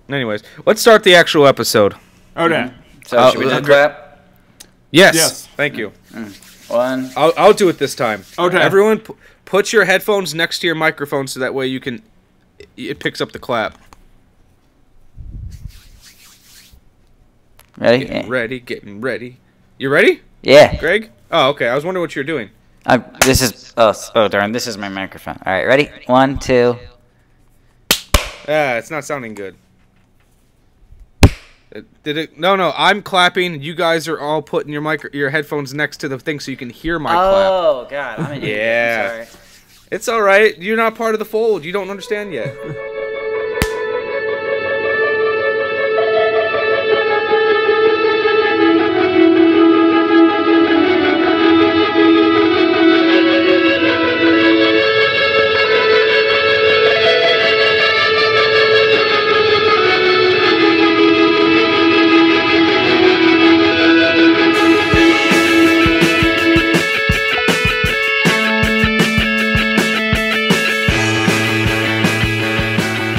Anyways, let's start the actual episode. Okay. So should we do a clap? Yes. Thank you. One. I'll do it this time. Okay. Everyone, put your headphones next to your microphone so that way you can. It picks up the clap. Ready? Getting ready. You ready? Yeah. Greg? Oh, okay. I was wondering what you were doing. This is darn. This is my microphone. All right. Ready? 1, 2. It's not sounding good. Did it? No. I'm clapping. You guys are all putting your headphones next to the thing so you can hear my clap. Oh God, I'm an idiot. Yeah. I'm sorry. It's all right. You're not part of the fold. You don't understand yet.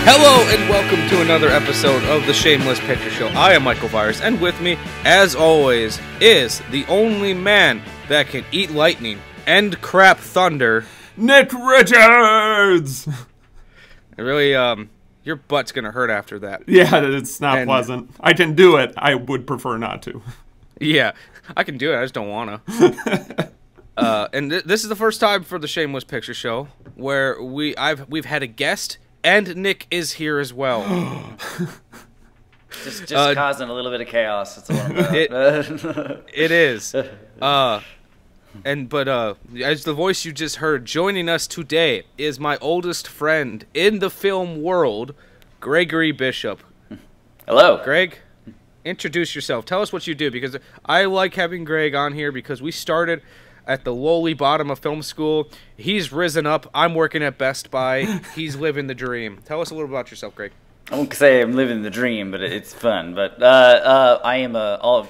Hello and welcome to another episode of the Shamelist Picture Show. I am Michael Virus, and with me, as always, is the only man that can eat lightning and crap thunder, Nick Richards! Really, your butt's gonna hurt after that. Yeah, it's not pleasant. I can do it. I would prefer not to. Yeah, I can do it. I just don't wanna. And this is the first time for the Shameless Picture Show where we've had a guest. And Nick is here as well. Just causing a little bit of chaos. That's all about. It is. But as the voice you just heard, joining us today is my oldest friend in the film world, Gregory Bishop. Hello, Greg. Introduce yourself. Tell us what you do, because I like having Greg on here because we started at the lowly bottom of film school. He's risen up. I'm working at Best Buy. He's living the dream. Tell us a little about yourself, Greg. I won't say I'm living the dream, but it's fun. But I am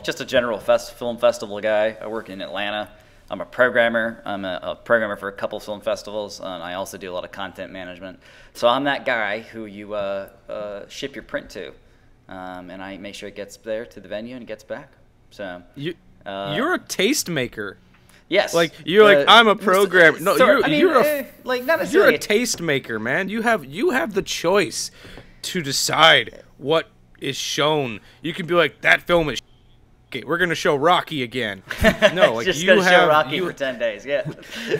just a general film festival guy. I work in Atlanta. I'm a programmer. I'm a programmer for a couple film festivals, and I also do a lot of content management. So I'm that guy who you ship your print to, and I make sure it gets there to the venue and it gets back. So you're a tastemaker. Yes. Like I'm a programmer. No, you're not necessarily. You're a tastemaker, man. You have the choice to decide what is shown. You can be like, that film is okay, we're gonna show Rocky again. No, like just you gonna have show Rocky for 10 days. Yeah.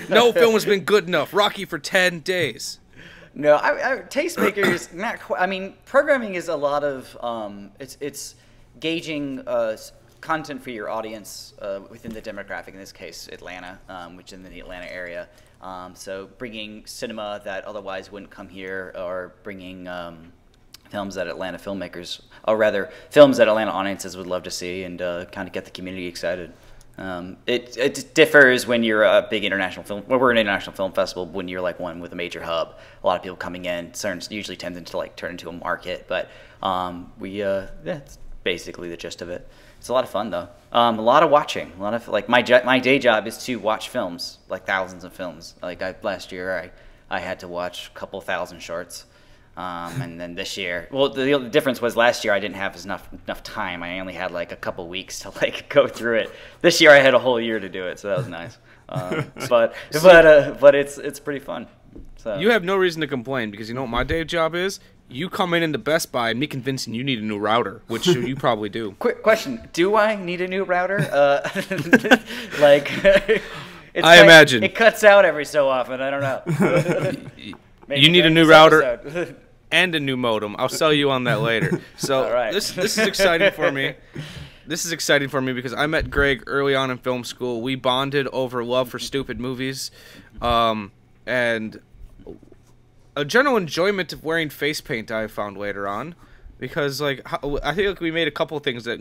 No film has been good enough. Rocky for 10 days. No, tastemakers not quite. I mean, programming is a lot of it's gauging content for your audience within the demographic, in this case Atlanta, which is in the Atlanta area. So bringing cinema that otherwise wouldn't come here, or bringing films that Atlanta filmmakers, or rather films that Atlanta audiences would love to see, and kind of get the community excited. It differs when you're a big international film. Well, we're an international film festival. When you're like one with a major hub, a lot of people coming in, usually tends to turn into a market. But that's basically the gist of it. It's a lot of fun though. A lot of watching. A lot of my day job is to watch films, like thousands of films. Last year I had to watch a couple thousand shorts, and then this year, well, the difference was last year I didn't have enough time. I only had like a couple weeks to go through it. This year I had a whole year to do it, so that was nice. But it's pretty fun. So you have no reason to complain, because you know what my day job is? You coming into Best Buy and me convincing you need a new router, which you probably do. Quick question: do I need a new router? I imagine it cuts out every so often. I don't know. You need a new router and a new modem. I'll sell you on that later. So all right. This is exciting for me. This is exciting for me because I met Greg early on in film school. We bonded over love for stupid movies, and a general enjoyment of wearing face paint. I found later on, because I think we made a couple of things that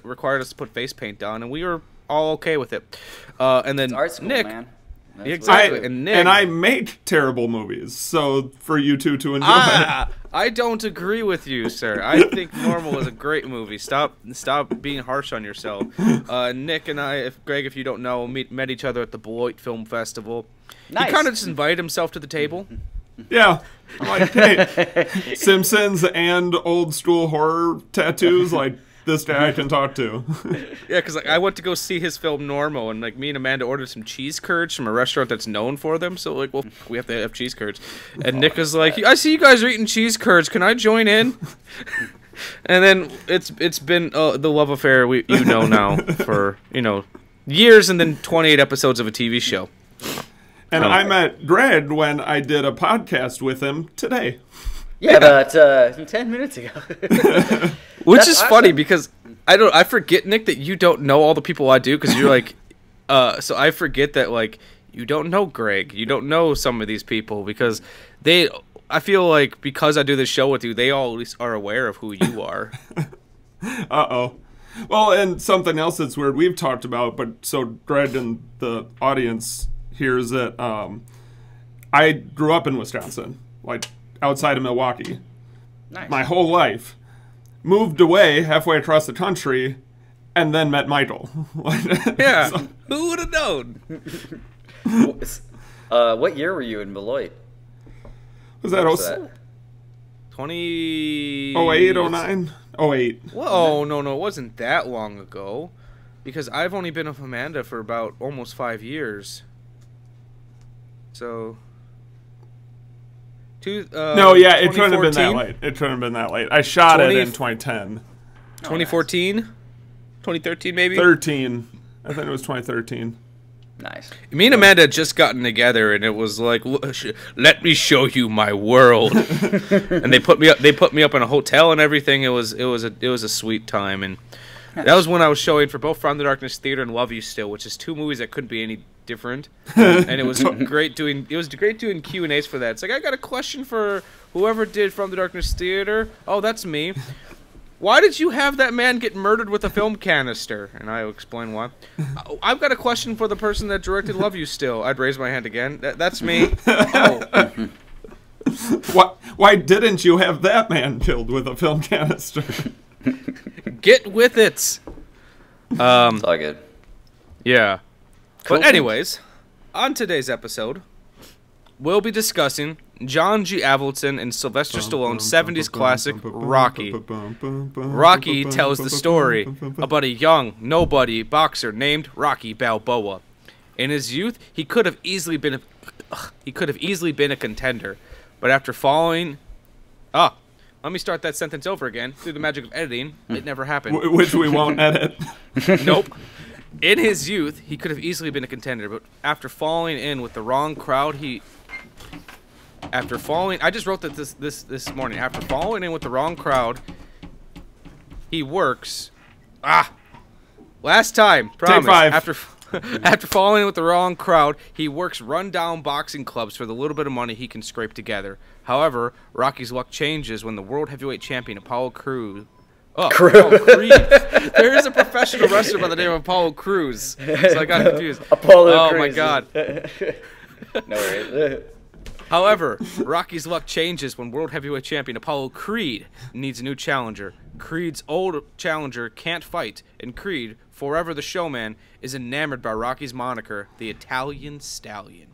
required us to put face paint on, and we were all okay with it. And then it's art school, Nick, man. Exactly. And I make terrible movies, so for you two to enjoy. I don't agree with you, sir. I think Normal is a great movie. Stop being harsh on yourself. Nick and I, Greg, if you don't know, met each other at the Beloit Film Festival. Nice. He kind of just invited himself to the table. Yeah. I'm like, hey, Simpsons and old school horror tattoos, like, this guy I can talk to. Yeah, because like, I went to go see his film Normal, and like me and Amanda ordered some cheese curds from a restaurant that's known for them. So like, well, we have to have cheese curds. And Nick was like, I see you guys are eating cheese curds. Can I join in? And then it's been the love affair you know now for years, and then 28 episodes of a TV show. And I met Greg when I did a podcast with him today. Yeah, about 10 minutes ago. Which is funny because I forget, Nick, that you don't know all the people I do, because you're like, so I forget that like you don't know Greg, you don't know some of these people, because I feel like because I do this show with you, they all at least are aware of who you are. Uh-oh. Well, and something else that's weird we've talked about, but so Greg and the audience hears that I grew up in Wisconsin, like outside of Milwaukee. Nice. My whole life. Moved away halfway across the country, and then met Michael. Yeah, so, who would have known? What year were you in Beloit? Was that 20... 08, 09? 08. Whoa, no, it wasn't that long ago. Because I've only been with Amanda for about almost 5 years. So... no, yeah, it couldn't have been that late. It couldn't have been that late. I shot it in 2010. 2014? 2013, maybe? 13. I think it was 2013. Nice. Me and Amanda had just gotten together, and it was like, let me show you my world. And they put me up in a hotel and everything. It was a sweet time, and that was when I was showing for both From the Darkness Theater and Love You Still, which is two movies that couldn't be any different. And it was great doing Q&As for that. It's like, I got a question for whoever did From the Darkness Theater. Oh, that's me. Why did you have that man get murdered with a film canister? And I explain why. I've got a question for the person that directed Love You Still. I'd raise my hand again. That's me. Oh. Why didn't you have that man killed with a film canister? Get with it. It's all good. Yeah. Cool. But anyways, on today's episode, we'll be discussing John G. Avildson and Sylvester Stallone's 70s classic, Rocky. Rocky tells the story about a young, nobody boxer named Rocky Balboa. In his youth, he could have easily been a contender, but after following... let me start that sentence over again. Through the magic of editing, it never happened. Which we won't edit. Nope. In his youth, he could have easily been a contender, but after falling in with the wrong crowd, I just wrote that this morning. After falling in with the wrong crowd, he works. Last time, promise. Take 5. After falling in with the wrong crowd, he works run-down boxing clubs for the little bit of money he can scrape together. However, Rocky's luck changes when the world heavyweight champion Apollo Creed. There is a professional wrestler by the name of Apollo Crews, so I got confused. Apollo Crews. Oh my god. No worries. However, Rocky's luck changes when world heavyweight champion Apollo Creed needs a new challenger. Creed's old challenger can't fight, and Creed, forever the showman, is enamored by Rocky's moniker, the Italian Stallion.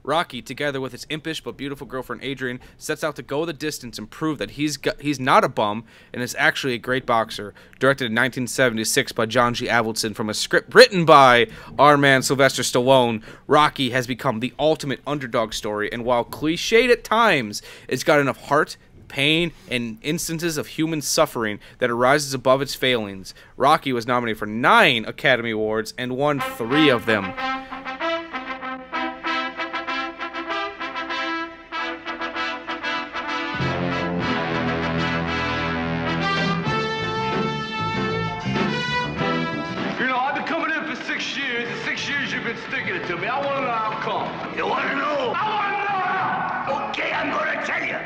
Rocky, together with his impish but beautiful girlfriend Adrian, sets out to go the distance and prove that he's not a bum and is actually a great boxer. Directed in 1976 by John G. Avildson from a script written by our man Sylvester Stallone, Rocky has become the ultimate underdog story, and while cliched at times, it's got enough heart, pain, and instances of human suffering that arises above its failings. Rocky was nominated for 9 Academy Awards and won 3 of them. Sticking it to me. I want to know how come. You want to know? I want to know how. Okay, I'm going to tell you.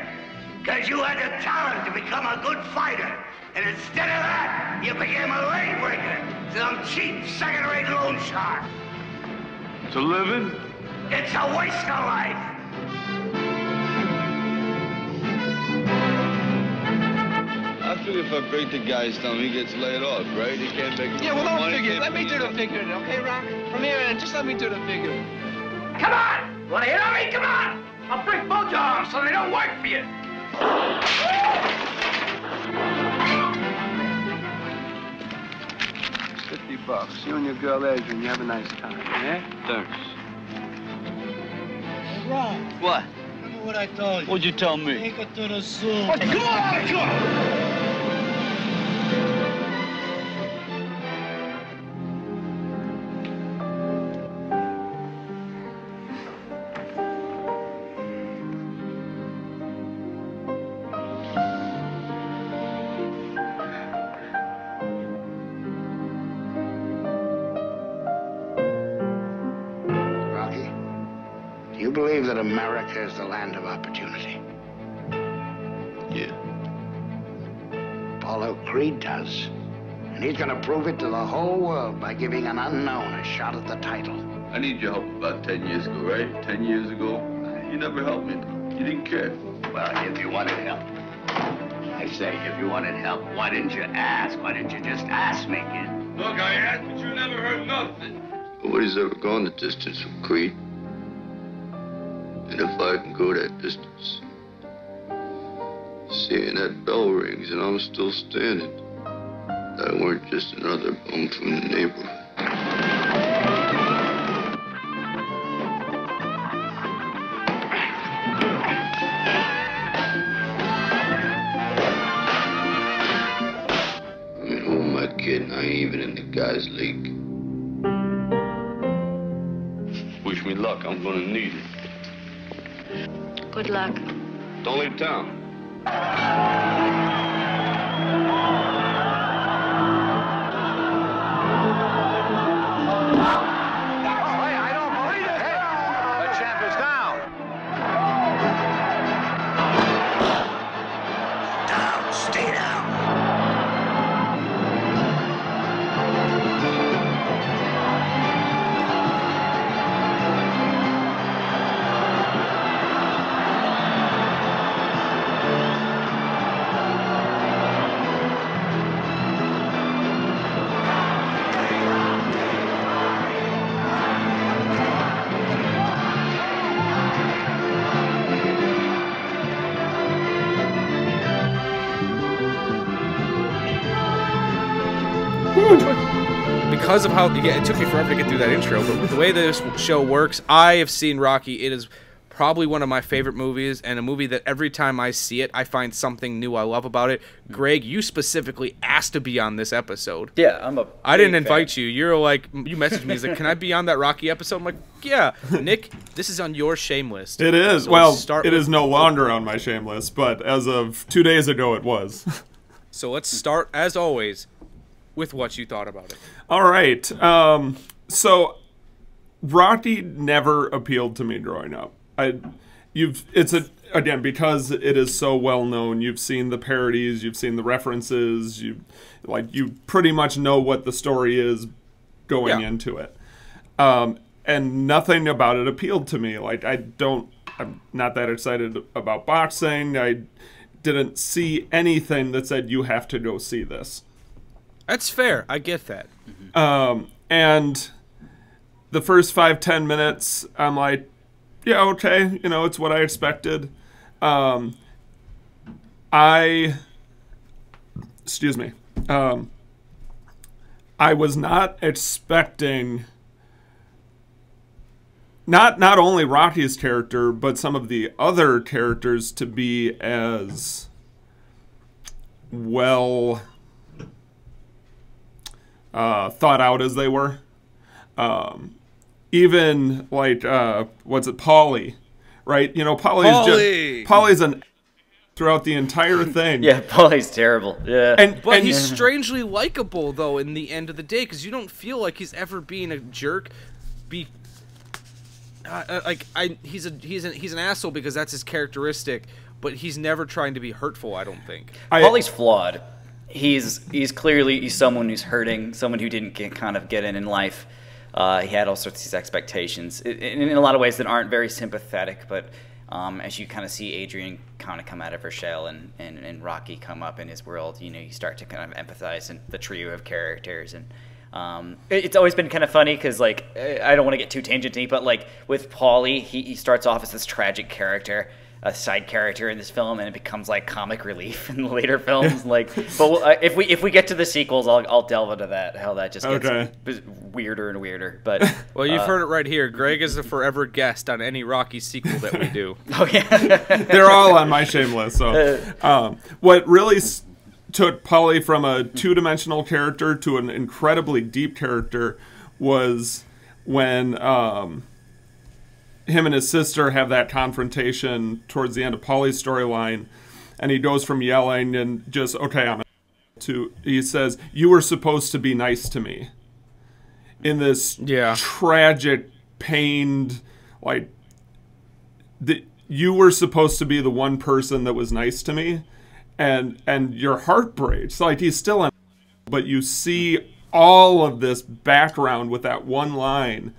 Because you had the talent to become a good fighter. And instead of that, you became a leg breaker. Some cheap, second-rate loan shark. It's a living? It's a waste of life. I figure if I break the guy's thumb, he gets laid off, right? He can't make... Yeah, well, don't figure. Let me do the figuring, okay, Rock? From here in, just let me do the figuring. Come on! Want to hit on me? Come on! I'll break both your arms so they don't work for you. $50. You and your girl Adrian, you have a nice time, eh? Thanks. Ron, What? remember what I told you? What'd you tell me? Take her to the zoo. Come on, come on! You believe that America is the land of opportunity? Yeah. Apollo Creed does. And he's gonna prove it to the whole world by giving an unknown a shot at the title. I need your help about 10 years ago, right? 10 years ago. You never helped me. You didn't care. Well, if you wanted help. I say, if you wanted help, why didn't you ask? Why didn't you just ask me, kid? Look, I asked, but you never heard nothing. Nobody's ever gone the distance from Creed. And if I can go that distance, seeing that bell rings and I'm still standing, I weren't just another bum from the neighborhood. I'm at home, my kid, and I ain't even in the guys' league. Wish me luck, I'm gonna need it. Good luck. Don't leave town. I don't believe it. The champ is down. Down, stay down. Because of how it took me forever to get through that intro, but the way this show works, I have seen Rocky. It is probably one of my favorite movies, and a movie that every time I see it, I find something new I love about it. Greg, you specifically asked to be on this episode. Yeah, I didn't invite you. You're like, you messaged me, he's like, can I be on that Rocky episode? I'm like, yeah. Nick, this is on your Shamelist. It is. So well, it is no longer on my Shamelist, but as of 2 days ago, it was. So let's start, as always, with what you thought about it. All right. So Rocky never appealed to me growing up. Again, because it is so well known. You've seen the parodies, you've seen the references, you pretty much know what the story is going into it. And nothing about it appealed to me. I'm not that excited about boxing. I didn't see anything that said you have to go see this. That's fair. I get that. And the first 5-10 minutes, I'm like, yeah, okay, it's what I expected. Excuse me. I was not expecting not only Rocky's character, but some of the other characters to be as well thought out as they were. Even Paulie, right? Paulie's an throughout the entire thing. Yeah, Paulie's terrible. Yeah, but he's strangely likable though. In the end of the day, because you don't feel like he's ever being a jerk. He's an asshole because that's his characteristic. But he's never trying to be hurtful. I don't think. Paulie's flawed. He's clearly someone who's hurting, someone who didn't get in life. He had all sorts of these expectations in a lot of ways that aren't very sympathetic, but as you kind of see Adrian kind of come out of her shell and Rocky come up in his world, you start to kind of empathize in the trio of characters. And It's always been kind of funny because, like, I don't want to get too tangenty, but, like, with Paulie, he starts off as this tragic character, a side character in this film, and it becomes, like, comic relief in the later films. Like, but if we get to the sequels, I'll delve into that, how that just gets weirder and weirder. But well, you've heard it right here. Greg is a forever guest on any Rocky sequel that we do. Oh, yeah. They're all on my Shamelist. So, what really took Paulie from a two-dimensional character to an incredibly deep character was when him and his sister have that confrontation towards the end of Paulie's storyline, and he goes from yelling and just, okay, he says, "You were supposed to be nice to me," in this tragic, pained, like, you were supposed to be the one person that was nice to me. And your heart breaks. Like, he's still in, but you see all of this background with that one line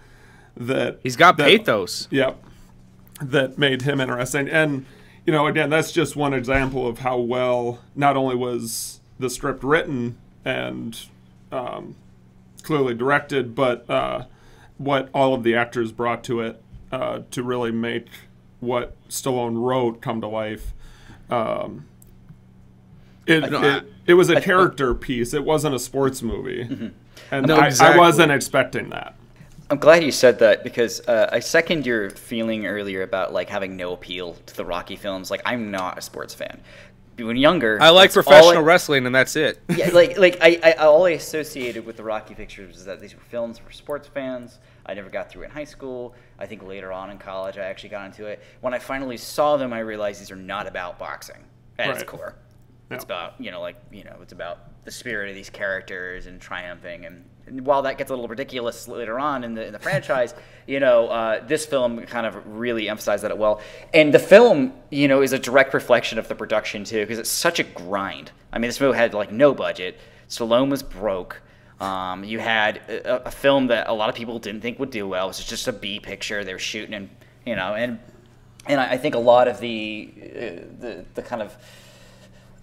that he's got pathos. Yep, that made him interesting. And again, that's just one example of how well not only was the script written and clearly directed, but what all of the actors brought to it to really make what Stallone wrote come to life. It was a character piece. It wasn't a sports movie. Mm-hmm. And I wasn't expecting that. I'm glad you said that because I second your feeling earlier about, like, having no appeal to the Rocky films. Like, I'm not a sports fan. When younger, I like professional wrestling, and that's it. Yeah, I all I associated with the Rocky pictures is that these were films for sports fans. I never got through it in high school. I think later on in college I actually got into it. When I finally saw them, I realized these are not about boxing at its core. It's about, it's about the spirit of these characters and triumphing. And while that gets a little ridiculous later on in the franchise, this film kind of really emphasized that well. And the film, is a direct reflection of the production too, because it's such a grind. I mean, this movie had, like, no budget. Stallone was broke. You had a film that a lot of people didn't think would do well. It was just a B picture. They were shooting, and I think a lot of the kind of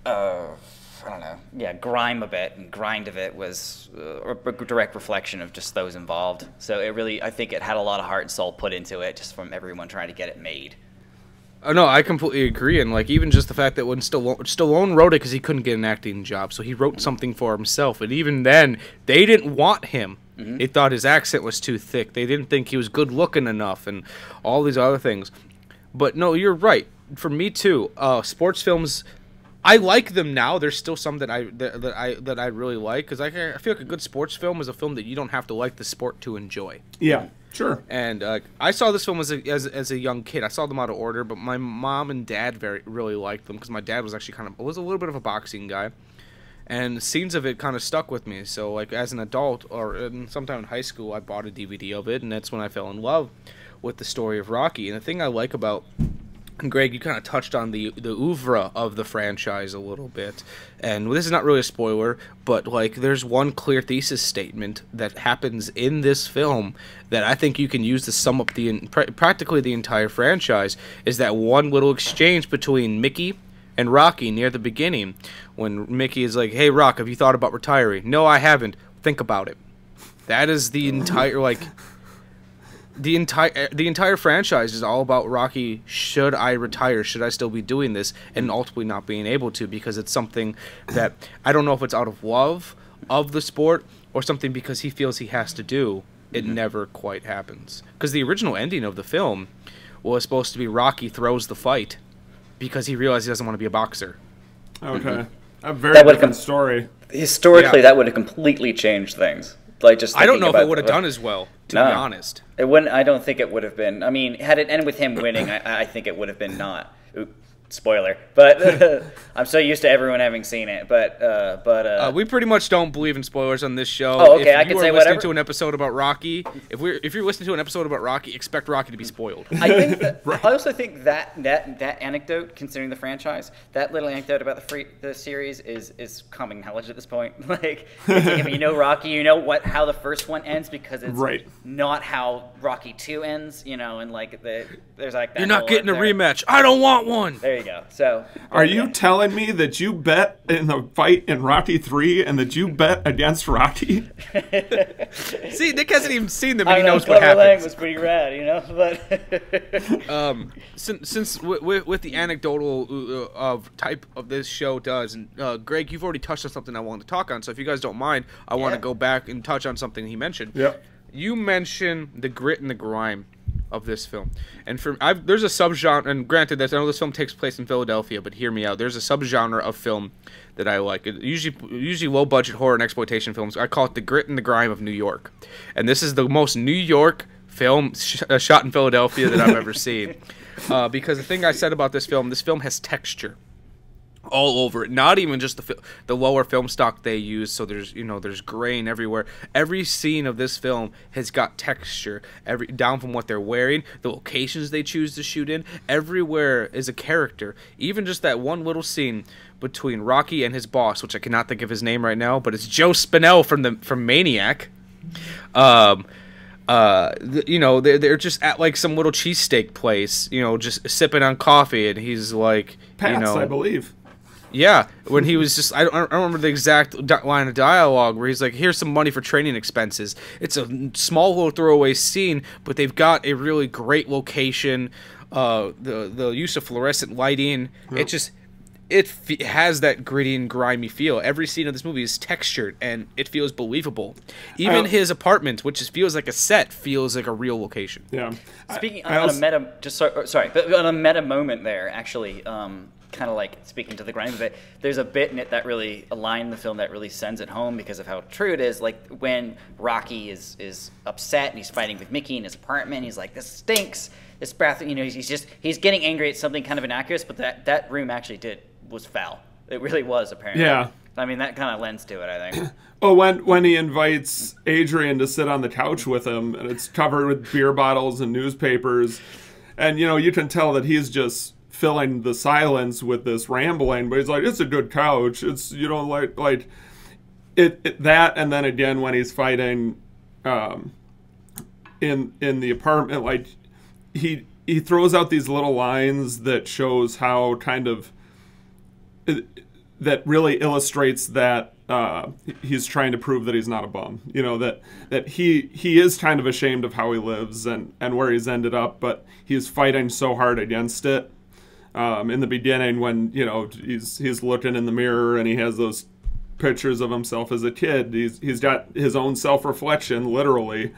I don't know, grime of it and grind of it was a direct reflection of just those involved. So it really, I think it had a lot of heart and soul put into it, just from everyone trying to get it made. No, I completely agree, and, like, even just the fact that when Stallone wrote it because he couldn't get an acting job, so he wrote something for himself, and even then, they didn't want him. Mm-hmm. They thought his accent was too thick. They didn't think he was good-looking enough, and all these other things. But no, you're right. For me too, sports films, I like them now. There's still some that I really like, because I feel like a good sports film is a film that you don't have to like the sport to enjoy. Yeah, sure. And I saw this film as a young kid. I saw them out of order, but my mom and dad really liked them, because my dad was actually was a little bit of a boxing guy, and scenes of it kind of stuck with me. So, like, as an adult or sometime in high school, I bought a DVD of it, and that's when I fell in love with the story of Rocky. And the thing I like about, and Greg, you kind of touched on the oeuvre of the franchise a little bit, and this is not really a spoiler, but, like, there's one clear thesis statement that happens in this film that I think you can use to sum up practically the entire franchise, is that one little exchange between Mickey and Rocky near the beginning, when Mickey is like, "Hey, Rock, have you thought about retiring?" "No, I haven't." "Think about it." That is the entire, like... The entire franchise is all about Rocky. Should I retire? Should I still be doing this? And ultimately not being able to, because it's something that I don't know if it's out of love of the sport or something because he feels he has to do. It never quite happens. Because the original ending of the film was supposed to be Rocky throws the fight because he realized he doesn't want to be a boxer. Okay. A very different story. Historically, that would have completely changed things. Like, just I don't know if it would have done as well, to be honest. It wouldn't. I don't think it would have been. I mean, had it ended with him winning, I think it would have been not. Spoiler, but I'm so used to everyone having seen it. But we pretty much don't believe in spoilers on this show. Oh, okay, I can say whatever. If you're listening to an episode about Rocky, if you're listening to an episode about Rocky, expect Rocky to be spoiled. I think that, right. I also think that anecdote, considering the franchise, that little anecdote about the series is common knowledge at this point. Like, if you know Rocky, you know how the first one ends, because it's not how Rocky 2 ends. And like there's like that. You're not getting a rematch. I don't want one. There you go. So, are you telling me that you bet in the fight in Rocky 3 and that you bet against Rocky? See, Nick hasn't even seen them, and he knows what happens. Was pretty rad, you know. But since with the anecdotal of type of this show does, and Greg, you've already touched on something I wanted to talk on. So if you guys don't mind, I want to go back and touch on something he mentioned. Yep. You mentioned the grit and the grime of this film, and there's a subgenre. And granted, I know this film takes place in Philadelphia, but hear me out. There's a subgenre of film that I like. Usually low budget horror and exploitation films. I call it the grit and the grime of New York, and this is the most New York film shot in Philadelphia that I've ever seen. Because the thing I said about this film has texture all over it, not even just the lower film stock they use, so there's grain everywhere. Every scene of this film has got texture, down from what they're wearing, the locations they choose to shoot in. Everywhere is a character. Even just that one little scene between Rocky and his boss, which I cannot think of his name right now, but it's Joe Spinell from Maniac. They're just at like some little cheesesteak place, just sipping on coffee, and he's like, Pat's, I believe. Yeah, when he was just, I don't remember the exact line of dialogue where he's like, here's some money for training expenses. It's a small little throwaway scene, but they've got a really great location, the use of fluorescent lighting. Yep. It has that gritty and grimy feel. Every scene of this movie is textured, and it feels believable. Even his apartment, which feels like a set, feels like a real location. Yeah. Speaking on a meta, but on a meta moment there, actually, kind of like speaking to the grime of it, there's a bit in it that really aligned the film that really sends it home because of how true it is. Like when Rocky is upset and he's fighting with Mickey in his apartment, he's like, "This stinks. This bathroom," he's getting angry at something kind of innocuous, but that room actually was foul. It really was, apparently. Yeah. I mean, that kind of lends to it, I think. Oh, when he invites Adrian to sit on the couch with him, and it's covered with beer bottles and newspapers, and you can tell that he's just filling the silence with this rambling, but he's like, it's a good couch. It's like it that, and then again when he's fighting in the apartment, like he throws out these little lines that shows how kind of that really illustrates that he's trying to prove that he's not a bum. That he is kind of ashamed of how he lives and where he's ended up, but he's fighting so hard against it. In the beginning, when he's looking in the mirror and he has those pictures of himself as a kid, he's got his own self-reflection, literally,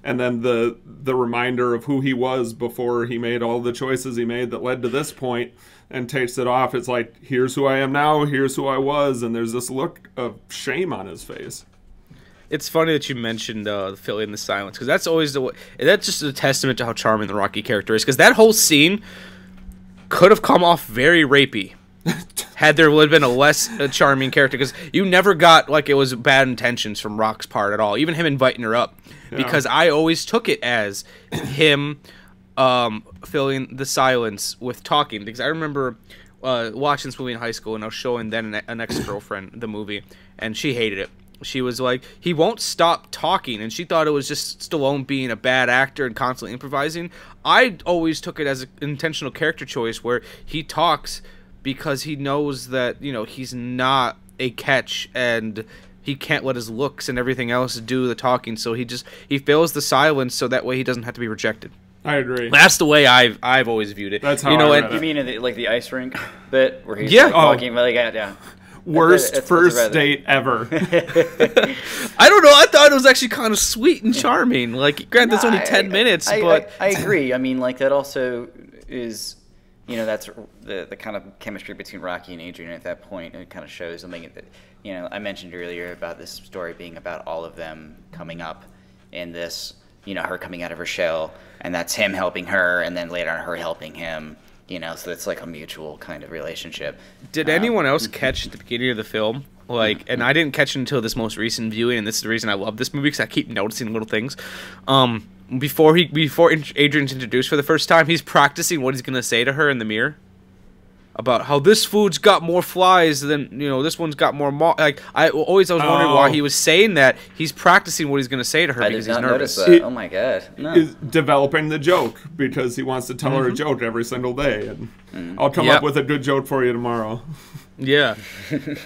and then the reminder of who he was before he made all the choices he made that led to this point, and takes it off. It's like, here's who I am now, here's who I was, and there's this look of shame on his face. It's funny that you mentioned filling the silence, because that's always that's just a testament to how charming the Rocky character is, because that whole scene could have come off very rapey had there been a less charming character, because you never got like it was bad intentions from Rock's part at all, even him inviting her up. Yeah. Because I always took it as him filling the silence with talking, because I remember watching this movie in high school, and I was showing then an ex-girlfriend the movie, and she hated it. She was like, he won't stop talking, and she thought it was just Stallone being a bad actor and constantly improvising. I always took it as an intentional character choice where he talks because he knows that, he's not a catch, and he can't let his looks and everything else do the talking, so he fills the silence so that way he doesn't have to be rejected. I agree. That's the way I've always viewed it. That's how I read it. You mean like the ice rink bit where he's walking, yeah. Worst first date ever. I don't know. I thought it was actually kind of sweet and charming. Like, granted, it's only 10 minutes, but I agree. I mean, like, that also is, that's the kind of chemistry between Rocky and Adrian at that point. It kind of shows something that, I mentioned earlier about this story being about all of them coming up in this, her coming out of her shell, and that's him helping her, and then later on her helping him. So it's like a mutual kind of relationship. Did anyone else catch at the beginning of the film? And I didn't catch it until this most recent viewing, and this is the reason I love this movie, because I keep noticing little things. Before Adrian's introduced for the first time, he's practicing what he's going to say to her in the mirror. about how this food's got more flies than, you know, this one's got more like I was wondering why he was saying that. He's practicing what he's going to say to her because he's nervous. Notice that. Oh my god. No. Is developing the joke because he wants to tell her a joke every single day, and I'll come up with a good joke for you tomorrow. Yeah.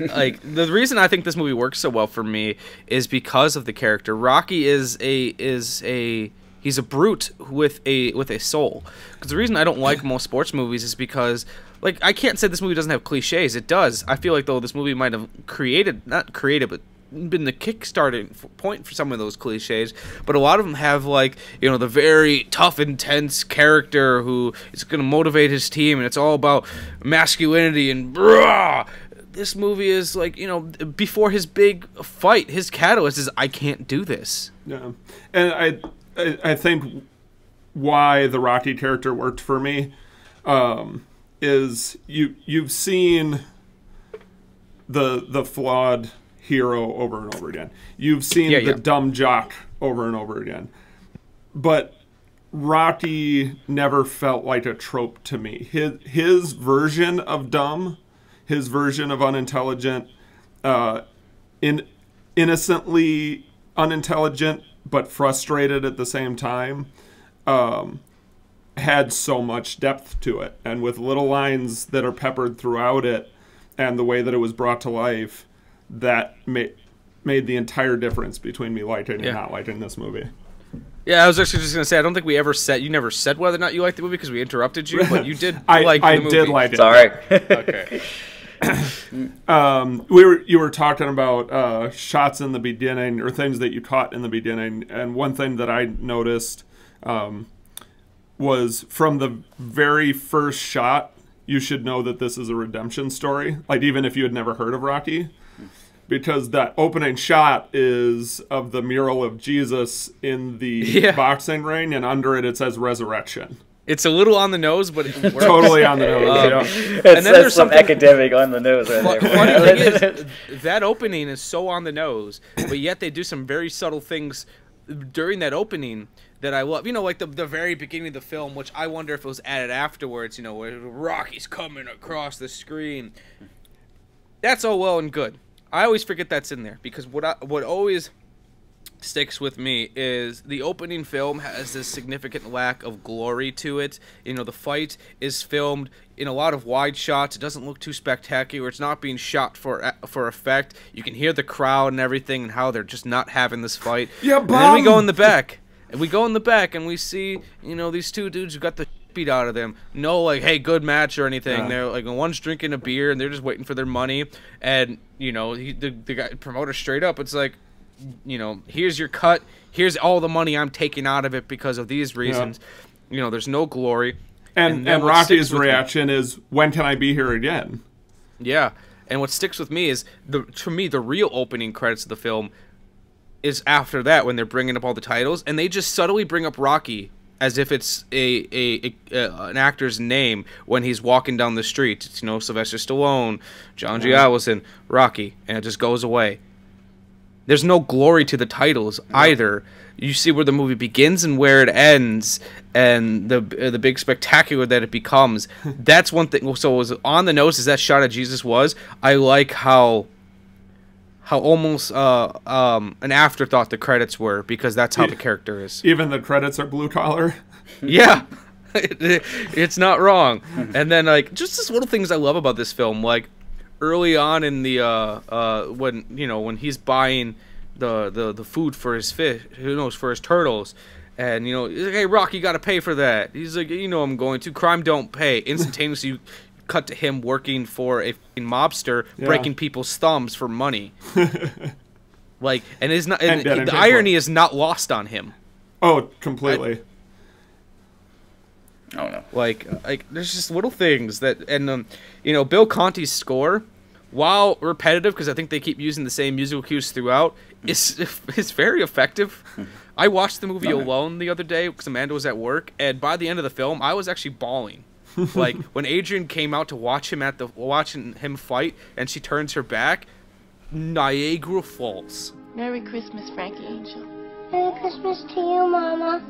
Like, the reason I think this movie works so well for me is because of the character. Rocky is he's a brute with a soul. Because the reason I don't like most sports movies is because, like, I can't say this movie doesn't have cliches. It does. I feel like, though, this movie might have but been the kick-starting point for some of those cliches. But a lot of them have, like, you know, the very tough, intense character who is going to motivate his team, and it's all about masculinity and brah. This movie is, like, you know, before his big fight, his catalyst is, I can't do this. Yeah. And I think why the Rocky character worked for me is you've seen the flawed hero over and over again. You've seen the dumb jock over and over again. But Rocky never felt like a trope to me. His version of dumb, his version of unintelligent, innocently unintelligent but frustrated at the same time, had so much depth to it. And with little lines that are peppered throughout it and the way that it was brought to life, that made the entire difference between me liking and not liking this movie. Yeah, I was actually just going to say, I don't think we ever said, you never said whether or not you liked the movie because we interrupted you, but you did like the movie. I did like it. Sorry. Okay. You were talking about shots in the beginning or things that you caught in the beginning, and one thing that I noticed was from the very first shot, you should know that this is a redemption story, like even if you had never heard of Rocky, because that opening shot is of the mural of Jesus in the boxing ring, and under it says resurrection. It's a little on the nose, but it works. Totally on the nose. And then there's some academic on the nose right there. Funny thing is, that opening is so on the nose, but yet they do some very subtle things during that opening that I love. You know, like the very beginning of the film, which I wonder if it was added afterwards, you know, where Rocky's coming across the screen. That's all well and good. I always forget that's in there, because what always sticks with me is the opening film has this significant lack of glory to it. You know, the fight is filmed in a lot of wide shots. It doesn't look too spectacular. It's not being shot for effect. You can hear the crowd and everything and how they're just not having this fight. Yeah, and then we go in the back. And we go in the back and we see, you know, these two dudes who got the beat out of them. No, like, hey, good match or anything. They're like, one's drinking a beer and they're just waiting for their money. And, you know, the guy promoter straight up, it's like, you know, here's your cut. Here's all the money I'm taking out of it because of these reasons. Yeah. You know, there's no glory. And Rocky's reaction is, when can I be here again? Yeah. And what sticks with me is, to me, the real opening credits of the film is after that, when they're bringing up all the titles, and they just subtly bring up Rocky as if it's an actor's name when he's walking down the street. It's, you know, Sylvester Stallone, John G. Avildson, Rocky, and it just goes away. There's no glory to the titles either. You see where the movie begins and where it ends, and the big spectacular that it becomes. That's one thing. So, was on the nose as that shot of Jesus was, I like how almost an afterthought the credits were, because that's how the character is. Even the credits are blue collar. Yeah, it's not wrong. And then, like, just these little things I love about this film, like early on in the when he's buying the food for his fish, for his turtles, and, you know, hey, Rocky, you got to pay for that. He's like, you know, I'm going to. Crime don't pay. Instantaneously, you cut to him working for a mobster, breaking people's thumbs for money. Like, and it's not. And the irony is not lost on him. Oh, completely. I don't know. Like there's just little things that, and you know, Bill Conti's score, while repetitive, because I think they keep using the same musical cues throughout, is very effective. I watched the movie alone the other day because Amanda was at work, and by the end of the film, I was actually bawling. Like, when Adrian came out to watching him fight, and she turns her back, Niagara Falls. Merry Christmas, Frankie Angel. Merry Christmas to you, Mama.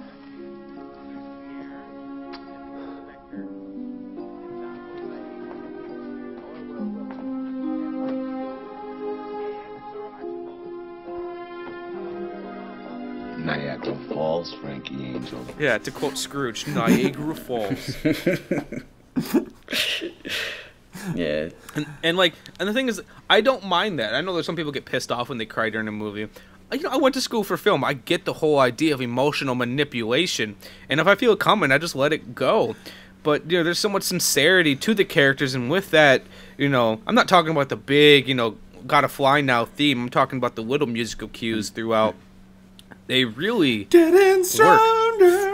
Niagara Falls, Frankie Angel. Yeah, to quote Scrooge, Niagara Falls. Yeah. And the thing is, I don't mind that. I know there's some people get pissed off when they cry during a movie. I went to school for film. I get the whole idea of emotional manipulation, and if I feel it coming, I just let it go. But there's so much sincerity to the characters, and with that, I'm not talking about the big, "Gotta Fly Now" theme. I'm talking about the little musical cues throughout. They really getting stronger.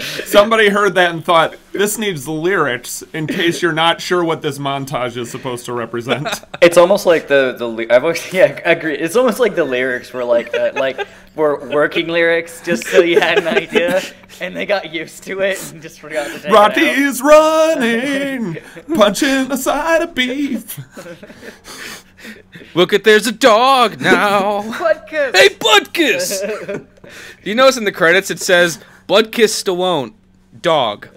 Somebody heard that and thought, this needs lyrics in case you're not sure what this montage is supposed to represent. It's almost like I've always, I agree. It's almost like the lyrics were were working lyrics, just so you had an idea, and they got used to it and just forgot to take Rocky it out. is running, punching a side of beef. Look there's a dog now. Budkiss. Hey, Budkiss. Do you notice in the credits it says Budkiss Stallone, dog.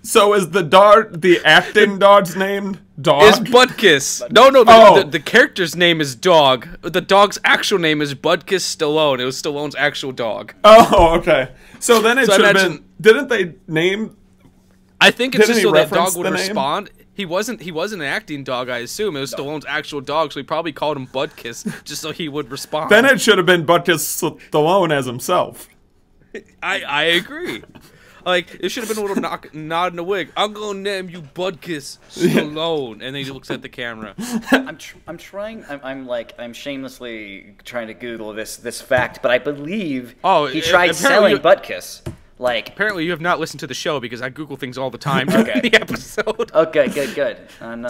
So is the acting dog's name Dog? Is Budkiss. No, the character's name is Dog. The dog's actual name is Budkiss Stallone. It was Stallone's actual dog. Oh, okay. So then it should have been... Didn't they name... I think it's just so that dog would name? respond. He wasn't an acting dog, I assume. It was Stallone's actual dog, so he probably called him Budkiss just so he would respond. Then it should have been Budkiss Stallone as himself. I agree. It should have been a little nod in the wig. I'm gonna name you Budkiss Stallone, and then he looks at the camera. I'm shamelessly trying to Google this fact, but I believe he tried apparently selling Budkiss. Apparently you have not listened to the show because I Google things all the time during the episode. Okay, good. And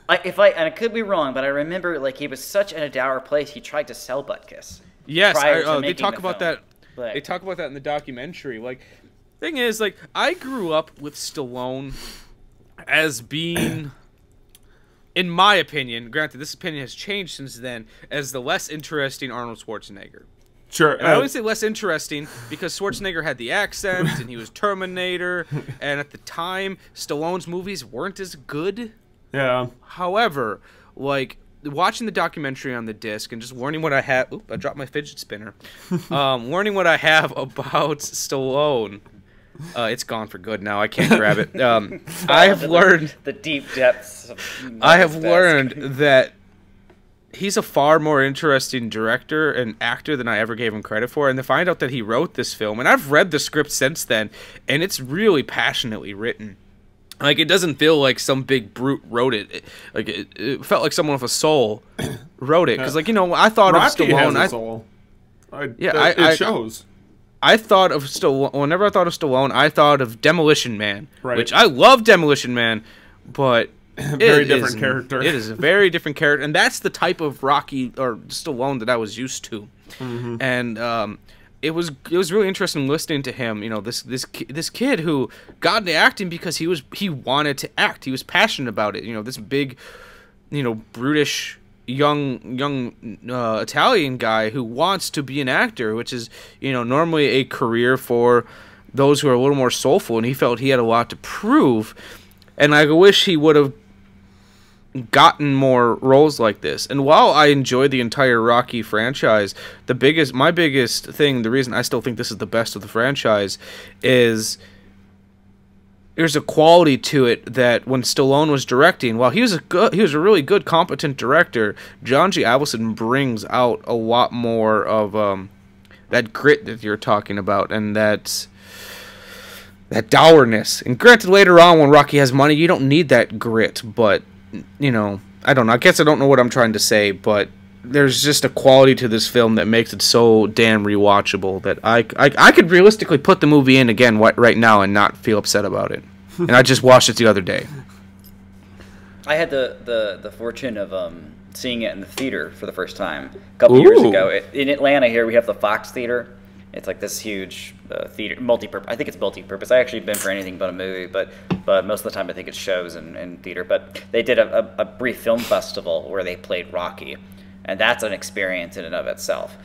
I could be wrong, but I remember he was such in a dour place. He tried to sell Budkiss. Yes, they talk about that. They talk about that in the documentary. Thing is, I grew up with Stallone as being, in my opinion, granted this opinion has changed since then, as the less interesting Arnold Schwarzenegger. Sure. And I always say less interesting because Schwarzenegger had the accent and he was Terminator, and at the time Stallone's movies weren't as good. Yeah. However, watching the documentary on the disc and just learning what I have... Oop, I dropped my fidget spinner. Learning what I have about Stallone... it's gone for good now. I can't grab it. I have learned... The deep depths of... I have learned that he's a far more interesting director and actor than I ever gave him credit for. And to find out that he wrote this film... And I've read the script since then, and it's really passionately written. It doesn't feel like some big brute wrote it. It felt like someone with a soul wrote it. Because, I thought Rocky of Stallone... has a soul. It shows. I thought of Stallone... Whenever I thought of Stallone, I thought of Demolition Man. Right. Which I love Demolition Man, but... Very different character. It is a very different character. And that's the type of Rocky or Stallone that I was used to. Mm-hmm. And... It was really interesting listening to him. This kid who got into acting because he wanted to act. He was passionate about it. This big, brutish young Italian guy who wants to be an actor, which is normally a career for those who are a little more soulful. And he felt he had a lot to prove. And I wish he would have gotten more roles like this. And while I enjoy the entire Rocky franchise, my biggest thing, the reason I still think this is the best of the franchise, is there's a quality to it that when Stallone was directing, while he was a really good, competent director, John G. Avildson brings out a lot more of that grit that you're talking about, and that dourness. And granted, later on when Rocky has money, you don't need that grit, but I don't know. I guess I don't know what I'm trying to say, but there's just a quality to this film that makes it so damn rewatchable that I could realistically put the movie in again right now and not feel upset about it. And I just watched it the other day. I had the fortune of seeing it in the theater for the first time a couple years ago. In Atlanta here, we have the Fox Theater. It's this huge theater, multi-purpose. I think it's multi-purpose. I actually been for anything but a movie, but most of the time I think it's shows and theater. But they did a brief film festival where they played Rocky, and that's an experience in and of itself.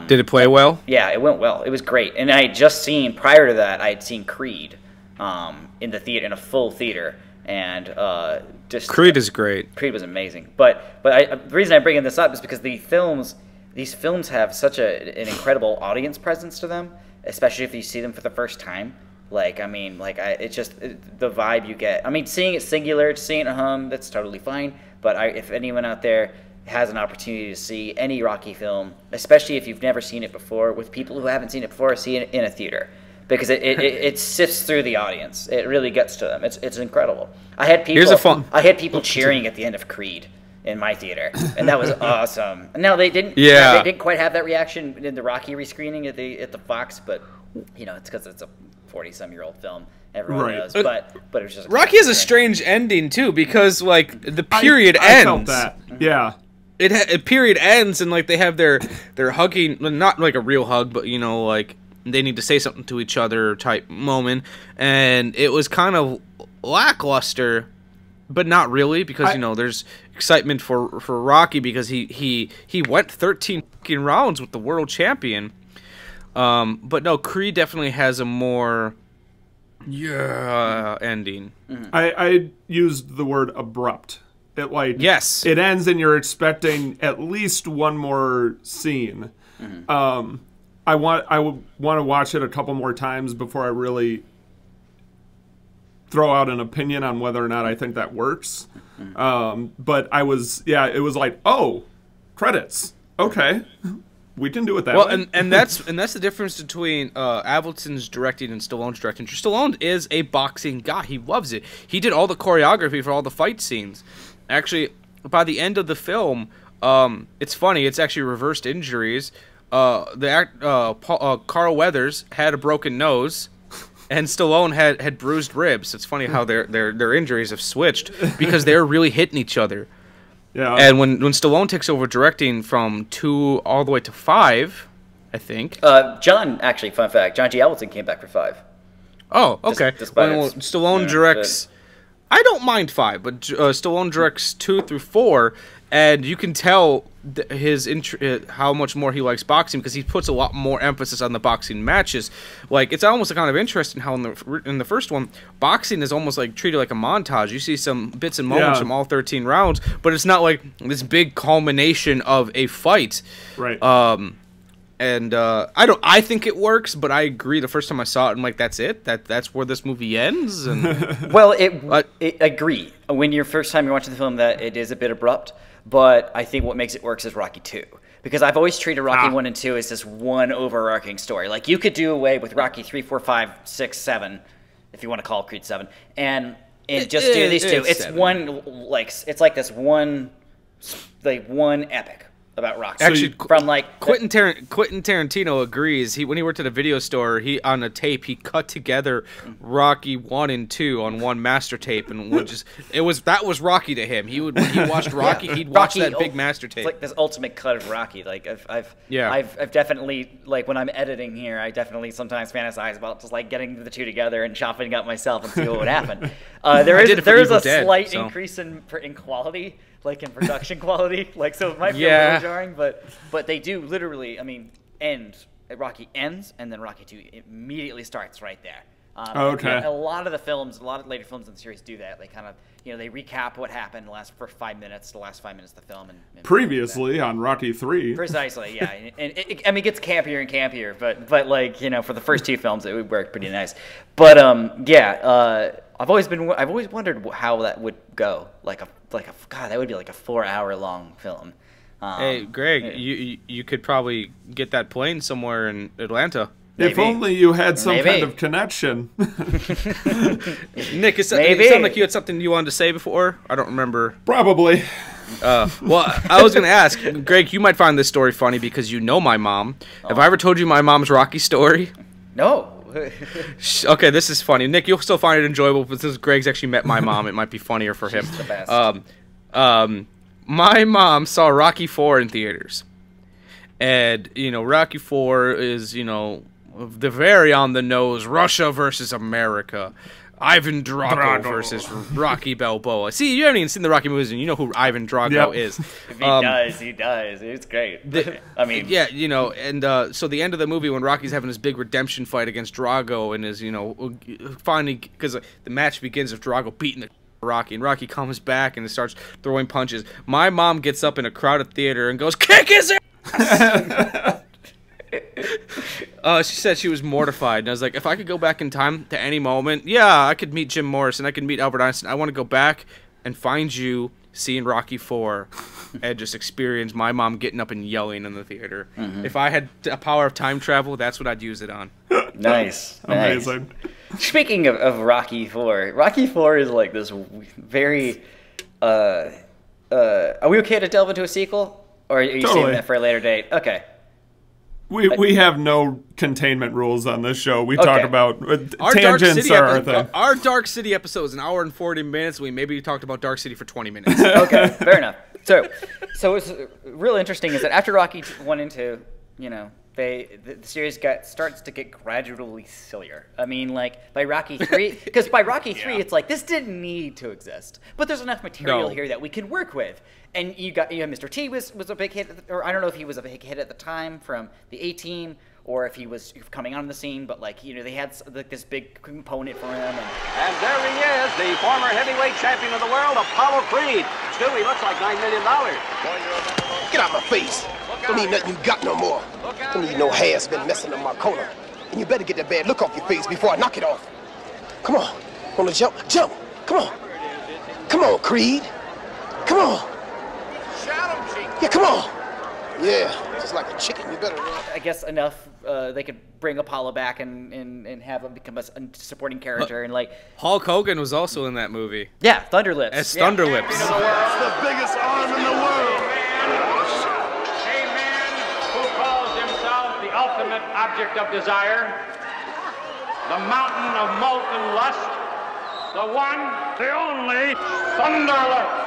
Did it play well? Yeah, it went well. It was great. And I had just seen, prior to that, I had seen Creed in the theater, in a full theater. And just Creed is great. Creed was amazing. But the reason I'm bringing this up is because these films have such an incredible audience presence to them, especially if you see them for the first time. Like, I mean, like, it's just the vibe you get. I mean, seeing it singular, seeing it at home, that's totally fine. But if anyone out there has an opportunity to see any Rocky film, especially if you've never seen it before, with people who haven't seen it before, see it in a theater. Because it sifts through the audience. It really gets to them. It's incredible. I had people cheering at the end of Creed in my theater, and that was awesome. No, they didn't. Yeah. They didn't quite have that reaction in the Rocky rescreening at the Fox, but it's because it's a 40-some-year-old film. Everyone knows, but it was just Rocky has a strange ending too, because like the period ends. I felt that. Yeah. It period ends, and like they have their hugging, not like a real hug, but like they need to say something to each other type moment, and it was kind of lackluster, but not really, because there's excitement for Rocky because he went 13 fucking rounds with the world champion. But no, Creed definitely has a more ending. Mm-hmm. I used the word abrupt. Yes, it ends and you're expecting at least one more scene. Mm-hmm. I would want to watch it a couple more times before I really throw out an opinion on whether or not I think that works. Mm-hmm. But it was like, oh, credits. Okay. We can do it that way. Well, and that's the difference between Avildsen's directing and Stallone's directing. Stallone is a boxing guy. He loves it. He did all the choreography for all the fight scenes. Actually, by the end of the film, it's funny. It's actually reversed injuries. Carl Weathers had a broken nose, and Stallone had bruised ribs. It's funny how their injuries have switched because they're really hitting each other. Yeah. And when Stallone takes over directing from 2 all the way to 5, I think. John, actually, fun fact, John G. Avildsen came back for 5. Oh, okay. When Stallone directs, I don't mind 5, but Stallone directs 2 through 4, and you can tell how much more he likes boxing because he puts a lot more emphasis on the boxing matches. Like, it's almost kind of interesting how in the first one, boxing is almost like treated like a montage. You see some bits and moments from all 13 rounds, but it's not like this big culmination of a fight. Right. I think it works, but I agree. The first time I saw it, I'm like, that's it. That's where this movie ends. And well, agree. When you're first time you're watching the film, that it is a bit abrupt. But I think what makes it work is Rocky 2. Because I've always treated Rocky 1 and 2 as this one overarching story. Like, you could do away with Rocky 3, 4, 5, 6, 7, if you want to call Creed 7, and just do these two. It's 7. one, like, it's like this one epic about Rocky. Actually, from like Quentin Tarantino agrees. When he worked at a video store, on a tape he cut together Rocky 1 and 2 on one master tape, and that was Rocky to him. When he watched Rocky, he'd watch that big master tape. It's like this ultimate cut of Rocky. Like I've definitely, like, when I'm editing here, I definitely sometimes fantasize about just like getting the two together and chopping up myself and see what would happen. There is a slight increase in quality. Like in production quality, like, so it might be a little jarring, but they do literally, I mean, Rocky ends, and then Rocky 2 immediately starts right there. Okay. A lot of later films in the series do that. They kind of, they recap what happened the last 5 minutes of the film. And previously on Rocky 3. Precisely, yeah. And it gets campier and campier, but like, for the first 2 films, it would work pretty nice. But I've always wondered how that would go. God, that would be like a 4-hour long film. Hey, Greg, you could probably get that plane somewhere in Atlanta. Maybe. If only you had some kind of connection. Nick, it sounded like you had something you wanted to say before. I don't remember. Probably. Well, I was going to ask, Greg, you might find this story funny because you know my mom. Have I ever told you my mom's Rocky story? No. Okay, this is funny. Nick, you'll still find it enjoyable, but since Greg's actually met my mom, it might be funnier for him. She's the best. My mom saw Rocky 4 in theaters. And, Rocky 4 is, the very on-the-nose Russia versus America. Ivan Drago versus Rocky Balboa. See, you haven't even seen the Rocky movies, and you know who Ivan Drago is. If he does. It's great. I mean, yeah, and so the end of the movie when Rocky's having his big redemption fight against Drago, and is finally, because the match begins with Drago beating the Rocky, and Rocky comes back and starts throwing punches. My mom gets up in a crowded theater and goes, "Kick his ass!" She said she was mortified, and I was like, if I could go back in time to any moment, yeah, I could meet Jim Morrison, I could meet Albert Einstein. I want to go back and find you seeing Rocky 4 and just experience my mom getting up and yelling in the theater. If I had a power of time travel, that's what I'd use it on. Nice. Amazing. Speaking of Rocky 4, Rocky 4 is like this very... are we okay to delve into a sequel? Or are you saving that for a later date? Okay. We have no containment rules on this show. We talk about tangents are our thing. Our Dark City episode is an hour and 40 minutes. We maybe talked about Dark City for 20 minutes. Okay, fair enough. So what's real interesting is that after Rocky 1 and 2, you know, the series starts to get gradually sillier. I mean, like by Rocky 3, because by Rocky 3, it's like this didn't need to exist, but there's enough material here that we can work with. And you have Mr. T was a big hit, or I don't know if he was a big hit at the time from the A-Team, or if he was coming on the scene, but like, you know, they had like this big component for him. And there he is, the former heavyweight champion of the world, Apollo Creed. Stu, he looks like $9 million. Get out my face. Don't need nothing you got no more. Don't need no hair's been messing up my corner. And you better get that bad look off your face before I knock it off. Come on. Wanna jump? Jump. Come on. Come on, Creed. Come on. Yeah, come on. Yeah, just like a chicken. You better run. I guess enough. They could bring Apollo back and have him become a supporting character and like. Hulk Hogan was also in that movie. Yeah, Thunderlips. As Thunderlips. It's the biggest arm in the world. A man who calls himself the ultimate object of desire, the mountain of molten lust, the one, the only Thunderlips.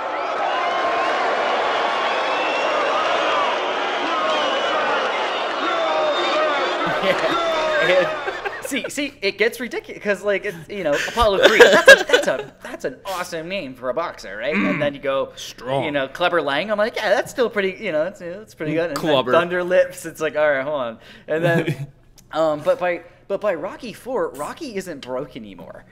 See, it gets ridiculous because, like, it's, you know, Apollo Creed. That's an awesome name for a boxer, right? And then you go, strong. You know, Clubber Lang. I'm like, yeah, that's still pretty. You know, it's pretty good. And Clubber. Thunderlips. It's like, all right, hold on. And then, but by Rocky 4, Rocky isn't broke anymore.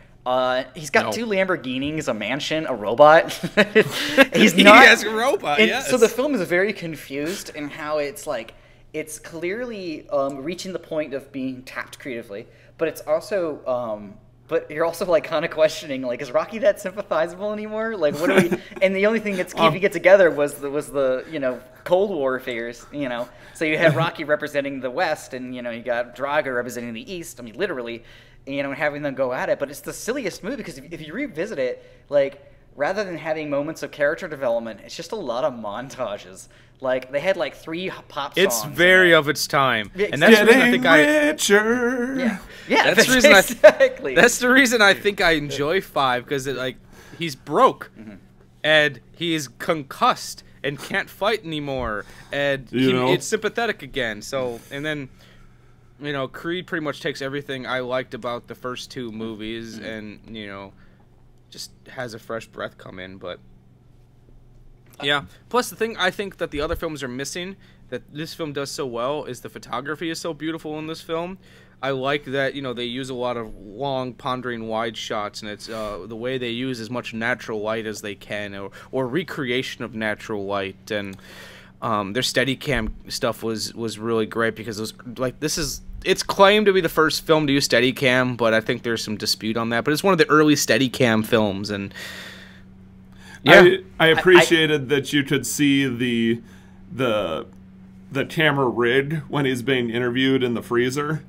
He's got 2 Lamborghinis, a mansion, a robot. He's not. He has a robot. Yes. So the film is very confused in how it's like. It's clearly reaching the point of being tapped creatively, but it's also, but you're also like kind of questioning, like, is Rocky that sympathizable anymore? Like, what do we? And the only thing that's keeping it together was the you know, Cold War figures, you know. So you had Rocky representing the West, and you know you got Drago representing the East. I mean, literally, you know, having them go at it. But it's the silliest movie because if you revisit it, like, rather than having moments of character development, it's just a lot of montages. Like, they had like 3 pop songs. It's very of its time. Yeah, and that's the reason I think richer. Yeah, that's the reason exactly. That's the reason I think I enjoy 5, because like he's broke and he's concussed and can't fight anymore, and it's sympathetic again. So, and then, you know, Creed pretty much takes everything I liked about the first 2 movies and, you know, just has a fresh breath come in. But yeah, plus the thing I think that the other films are missing that this film does so well is the photography is so beautiful in this film. I like that, you know, they use a lot of long, pondering wide shots, and it's the way they use as much natural light as they can, or recreation of natural light. And their Steadicam stuff was really great, because it was like, it's claimed to be the first film to use Steadicam, but I think there's some dispute on that. But it's one of the early Steadicam films, and yeah, I appreciated that you could see the camera rig when he's being interviewed in the freezer,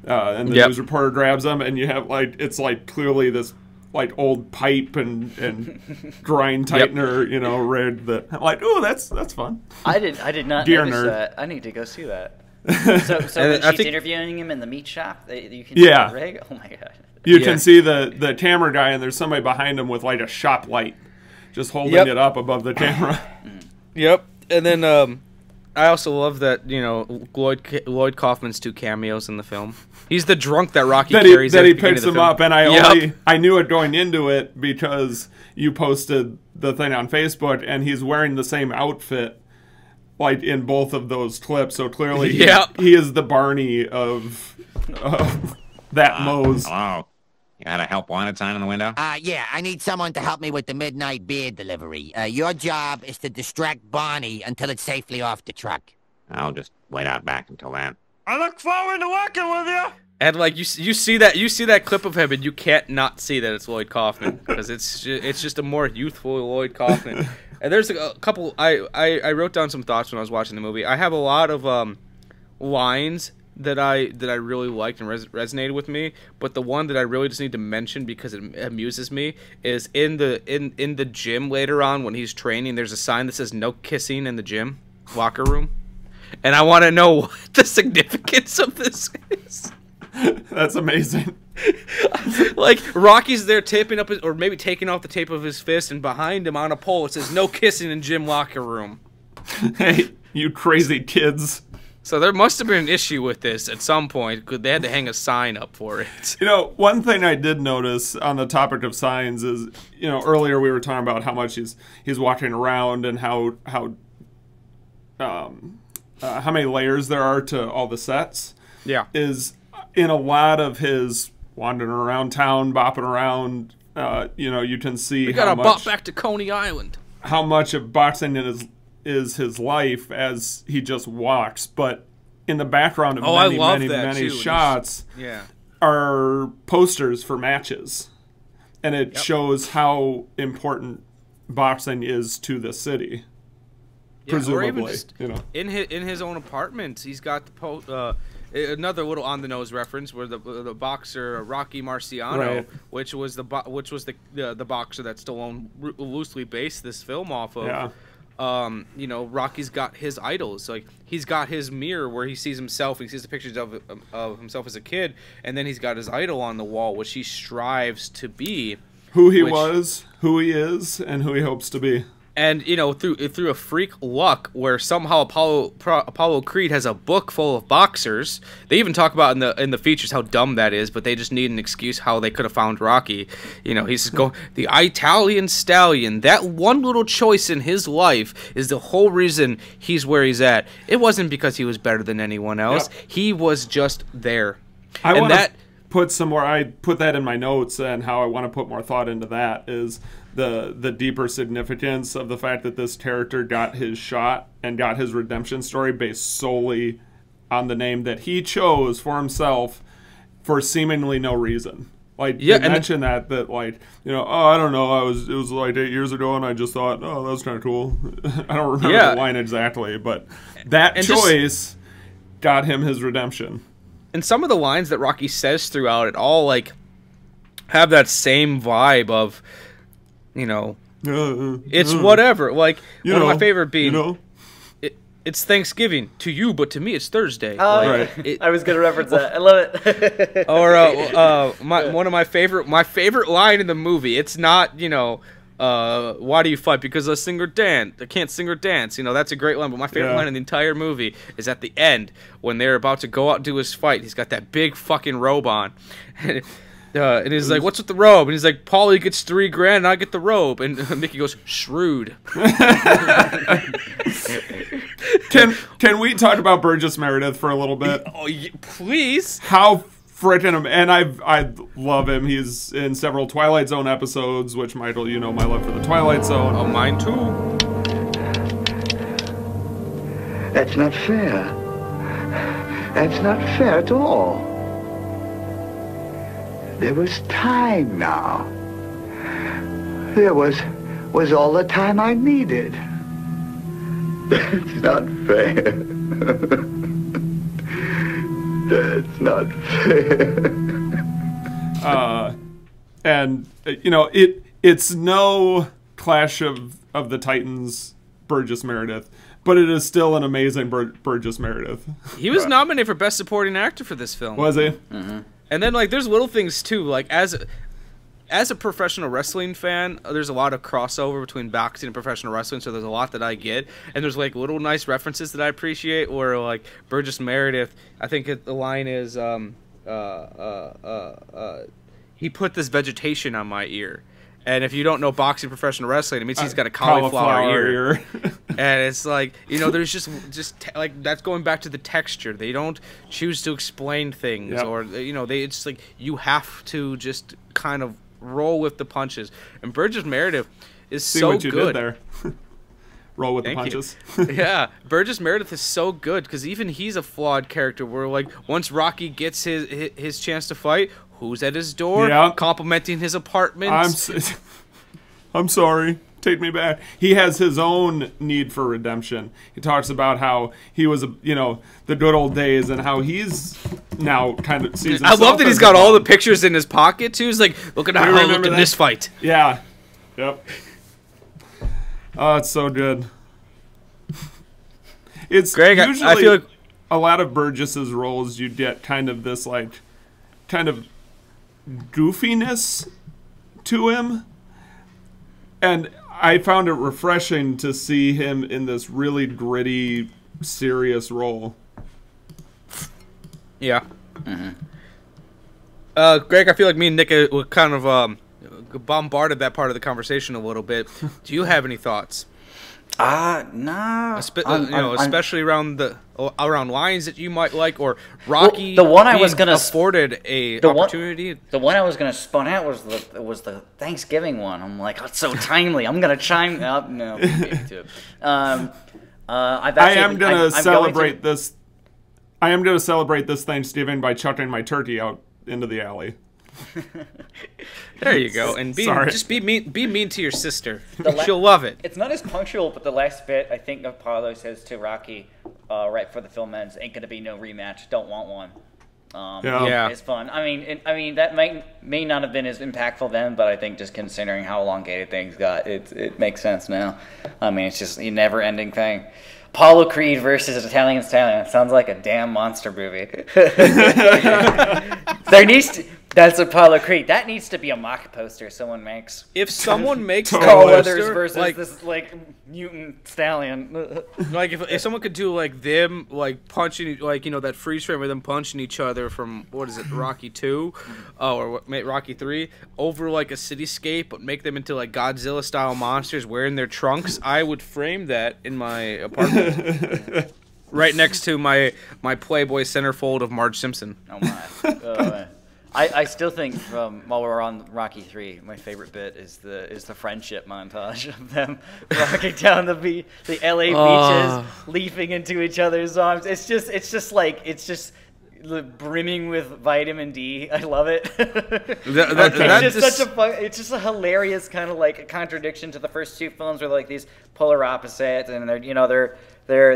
and the news reporter grabs him, and you have like, it's like clearly this like old pipe and grind tightener, you know, rig that I'm like, oh, that's fun. I did not Gear notice nerd. that. I need to go see that. So when she's interviewing him in the meat shop, you can see the rig. Oh my god! You can see the camera guy, and there's somebody behind him with like a shop light, just holding it up above the camera. Yep. And then I also love that, you know, Lloyd Kaufman's 2 cameos in the film. He's the drunk that Rocky carries. That he picks him up, and I knew it going into it because you posted the thing on Facebook, and he's wearing the same outfit, like in both of those clips. So clearly, he is the Barney of that Mose. Hello. You got a help wanted sign on the window? Yeah, I need someone to help me with the midnight beer delivery. Your job is to distract Barney until it's safely off the truck. I'll just wait out back until then. I look forward to working with you. And like you see that clip of him, and you can't not see that it's Lloyd Kaufman, because it's just a more youthful Lloyd Kaufman. And there's a couple. I wrote down some thoughts when I was watching the movie. I have a lot of lines that I really liked and resonated with me, but the one that I really just need to mention because it amuses me is in the gym later on when he's training. There's a sign that says "No kissing in the gym locker room," and I want to know what the significance of this is. That's amazing. Like Rocky's there taping up or maybe taking off the tape of his fist, and behind him on a pole it says "No kissing in gym locker room." Hey, you crazy kids. So there must have been an issue with this at some point, because they had to hang a sign up for it. You know, one thing I did notice on the topic of signs is, you know, earlier we were talking about how much he's walking around and how many layers there are to all the sets. Yeah. Is in a lot of his wandering around town, bopping around, you know, you can see we gotta bop back to Coney Island. How much of boxing is his life as he just walks, but in the background of many shots are posters for matches, and it shows how important boxing is to the city. Presumably, or even just, you know, in his own apartment, he's got the another little on the nose reference where the boxer Rocky Marciano, which was the boxer that Stallone loosely based this film off of. Yeah. You know, Rocky's got his idols. Like he's got his mirror where he sees himself. He sees the pictures of himself as a kid, and then he's got his idol on the wall, which he strives to be. Who he was, who he is, and who he hopes to be. And you know, through a freak luck where somehow Apollo Creed has a book full of boxers. They even talk about in the features how dumb that is, but they just need an excuse how they could have found Rocky. You know, he's going the Italian stallion. That one little choice in his life is the whole reason he's where he's at. It wasn't because he was better than anyone else. Yep. He was just there. I want to put some more. I put that in my notes, and how I want to put more thought into that is the deeper significance of the fact that this character got his shot and got his redemption story based solely on the name that he chose for himself for seemingly no reason. Like, you mentioned that like, you know, oh, I don't know, it was like 8 years ago, and I just thought, oh, that was kind of cool. I don't remember the line exactly, but that choice got him his redemption. And some of the lines that Rocky says throughout it all, like, have that same vibe of, you know, it's whatever. Like, one of my favorite being, you know, it's Thanksgiving to you, but to me it's Thursday. Oh, like, I was gonna reference that. I love it. Or one of my favorite line in the movie. It's not, you know, why do you fight? Because I can't sing or dance. You know, that's a great line. But my favorite line in the entire movie is at the end when they're about to go out and do his fight. He's got that big fucking robe on. And he's like, what's with the robe? And he's like, Paulie gets $3,000 and I get the robe. And Mickey goes, shrewd. Can we talk about Burgess Meredith for a little bit? Oh, please. How freaking, and I love him. He's in several Twilight Zone episodes, which, Michael, you know my love for the Twilight Zone. Oh, mine too. That's not fair. That's not fair at all. There was time now. There was all the time I needed. That's not fair. That's not fair. And you know, it's no Clash of the Titans Burgess Meredith, but it is still an amazing Burgess Meredith. He was nominated for Best Supporting Actor for this film. Was he? Mm-hmm. And then, like, there's little things too. Like, as a professional wrestling fan, there's a lot of crossover between boxing and professional wrestling, so there's a lot that I get. And there's, like, little nice references that I appreciate, where, like, Burgess Meredith, I think the line is, he put this vegetation on my ear. And if you don't know boxing professional wrestling, it means he's got a cauliflower ear. And it's like, you know, there's just like, that's going back to the texture. They don't choose to explain things, or, you know, it's like, you have to just kind of roll with the punches. And Burgess Meredith is See so what you good. did there. Roll with Thank the punches. Yeah, Burgess Meredith is so good because even he's a flawed character. Where like once Rocky gets his chance to fight, who's at his door? Yeah. Complimenting his apartment. I'm sorry. Take me back. He has his own need for redemption. He talks about how he was, the good old days, and how he's now kind of sees himself. I love that he's got all the pictures in his pocket too. He's like, look at how I look in this fight. Yeah. Yep. Oh, it's so good. It's Greg, usually I feel like a lot of Burgess's roles, you get kind of this kind of goofiness to him, and I found it refreshing to see him in this really gritty, serious role. Yeah. Greg, I feel like me and Nick were kind of bombarded that part of the conversation a little bit. Do you have any thoughts? No. Especially around lines that you might like, or Rocky. Well, the one I was gonna afforded a opportunity. The one I was gonna spun out was the Thanksgiving one. I'm like, oh, it's so timely. I'm gonna chime up. No, to it. I am gonna celebrate this. I am gonna celebrate this Thanksgiving by chucking my turkey out into the alley. There you go, and be mean to your sister. She'll love it. It's not as punctual, but the last bit I think Apollo says to Rocky, right before the film ends, "Ain't gonna be no rematch. Don't want one." It's fun. I mean that may not have been as impactful then, but I think just considering how elongated things got, it makes sense now. I mean, it's just a never-ending thing. Apollo Creed versus Italian Stallion. It sounds like a damn monster movie. That's Apollo Creed. That needs to be a mock poster someone makes. If someone makes Carl Weathers versus this mutant stallion. Like if someone could do like them punching that freeze frame of them punching each other from what is it, Rocky 2, or Rocky 3, over like a cityscape, but make them into like Godzilla style monsters wearing their trunks, I would frame that in my apartment. Right next to my Playboy centerfold of Marge Simpson. Oh my. I still think while we're on Rocky 3, my favorite bit is the friendship montage of them walking down the LA beaches, leaping into each other's arms. It's just brimming with vitamin D. I love it. It's just a hilarious kind of like a contradiction to the first two films, where like these polar opposites, and they're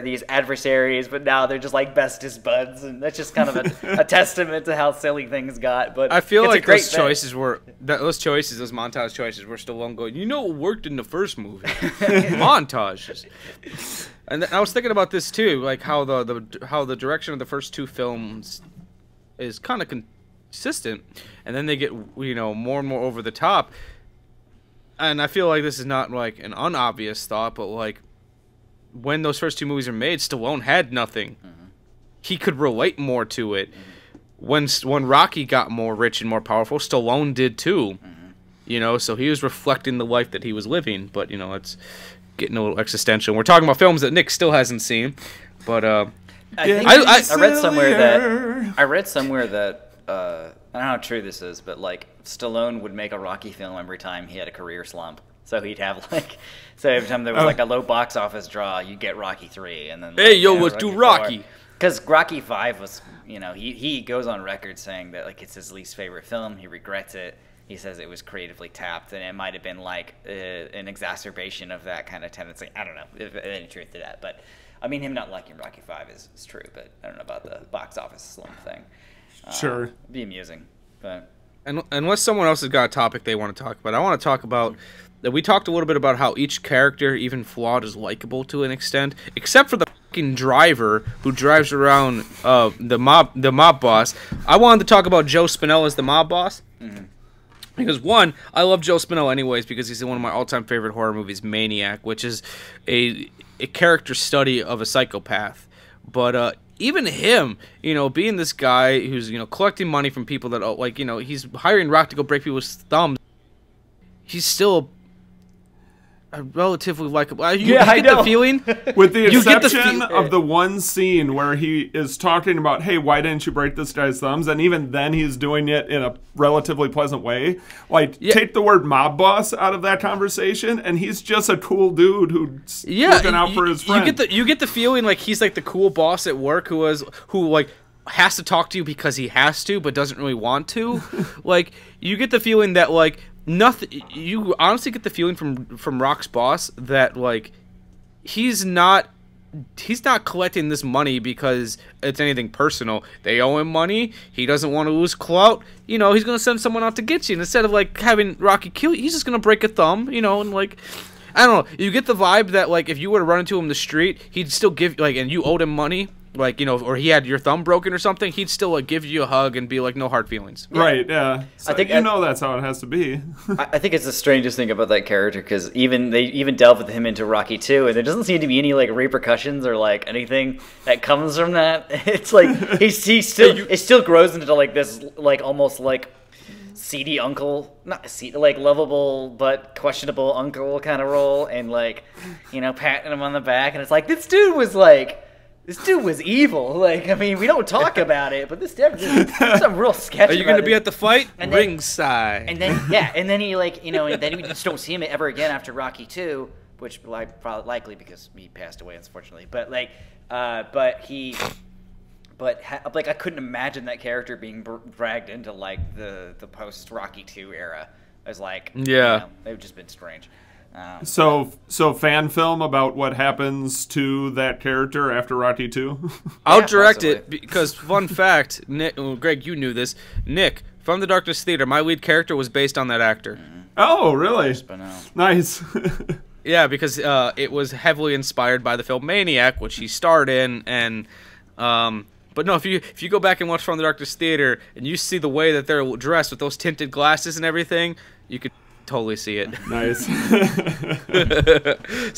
these adversaries, but now they're just like bestest buds, and that's just kind of a testament to how silly things got. But I feel like those montage choices were still ongoing. What worked in the first movie? Montages. And I was thinking about this too, like how the direction of the first two films is kind of consistent, and then they get more and more over the top. And I feel like this is not like an unobvious thought, but like, when those first two movies were made, Stallone had nothing. He could relate more to it. When Rocky got more rich and more powerful, Stallone did too. So he was reflecting the life that he was living. But it's getting a little existential. We're talking about films that Nick still hasn't seen. But I read somewhere that I don't know how true this is, but like Stallone would make a Rocky film every time he had a career slump. So he'd have so every time there was like a low box office draw, you'd get Rocky 3, and then let's do Rocky. Because Rocky 5 was, he goes on record saying that like it's his least favorite film. He regrets it. He says it was creatively tapped, and it might have been like an exacerbation of that kind of tendency. I don't know if any truth to that, but I mean, him not liking Rocky 5 is true, but I don't know about the box office slump thing. Sure, it'd be amusing, but unless someone else has got a topic they want to talk about, I want to talk about. We talked a little bit about how each character, even flawed, is likable to an extent, except for the fucking driver who drives around the mob boss. I wanted to talk about Joe Spinell as the mob boss. Because one, I love Joe Spinell anyways because he's in one of my all-time favorite horror movies, Maniac, which is a character study of a psychopath. But even him, being this guy who's collecting money from people that he's hiring Rock to go break people's thumbs. He's still relatively likable. I get know. the feeling, with the exception of the one scene where he is talking about, hey, why didn't you break this guy's thumbs? And even then, he's doing it in a relatively pleasant way. Like, take the word mob boss out of that conversation, and he's just a cool dude who's looking out for his friend. You get the feeling like he's like the cool boss at work who has to talk to you because he has to, but doesn't really want to. Like, you get the feeling that like. Nothing. You honestly get the feeling from Rock's boss that like he's not collecting this money because it's anything personal. They owe him money. He doesn't want to lose clout. You know, he's gonna send someone out to get you. And instead of like having Rocky kill you, he's just gonna break a thumb. You know, and like I don't know. You get the vibe that like if you were to run into him in the street, he'd still give like, and you owed him money. Like, you know, or he had your thumb broken or something, he'd still like give you a hug and be like, no hard feelings. Right, yeah. So I think that's how it has to be. I think it's the strangest thing about that character because they even delve with him into Rocky 2, and there doesn't seem to be any like repercussions or like anything that comes from that. It's like it still grows into like this like almost like seedy uncle, not seedy, like lovable but questionable uncle kind of role, and like, you know, patting him on the back, and it's like this dude was evil. Like, I mean, we don't talk about it, but this dude there's some real sketch. Are you going to be at the fight? Ringside. And then he like, you know, and then we just don't see him ever again after Rocky 2, which like probably likely because he passed away, unfortunately. But like, like I couldn't imagine that character being dragged into like the post Rocky 2 era. I was like, yeah, you know, they've just been strange. So fan film about what happens to that character after Rocky 2? I'll direct it because, fun fact, Nick, Greg, you knew this. Nick, from the Darkness Theater, my lead character was based on that actor. Oh, really? Nice. Yeah, because it was heavily inspired by the film Maniac, which he starred in, and but no, if you go back and watch From the Darkness Theater and you see the way that they're dressed with those tinted glasses and everything, you could totally see it. Nice.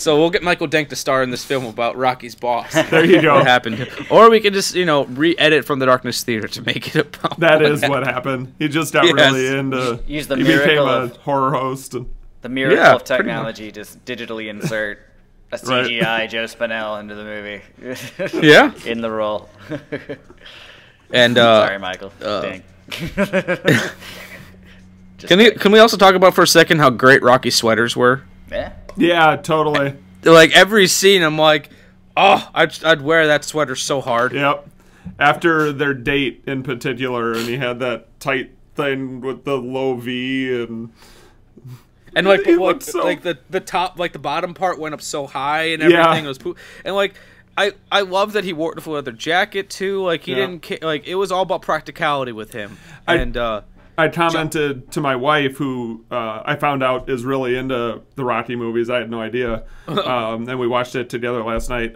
So we'll get Michael Denk to star in this film about Rocky's boss. There you go. What happened? Or we can just, you know, re-edit From the Darkness Theater to make it about that is what happened. He just got really into. Use the he became a horror host. The miracle of technology, just digitally insert a CGI Joe Spinell into the movie. Yeah. In the role. And sorry, Michael. Dang. Can we also talk about for a second how great Rocky's sweaters were? Yeah. Yeah, totally. Like every scene, I'm like, oh, I'd wear that sweater so hard. Yep. After their date in particular, and he had that tight thing with the low V and like the top, like the bottom part went up so high and everything. Yeah. It was and like I love that he wore the full leather jacket too. Like he didn't like it was all about practicality with him. I commented to my wife, who I found out is really into the Rocky movies. I had no idea, and we watched it together last night.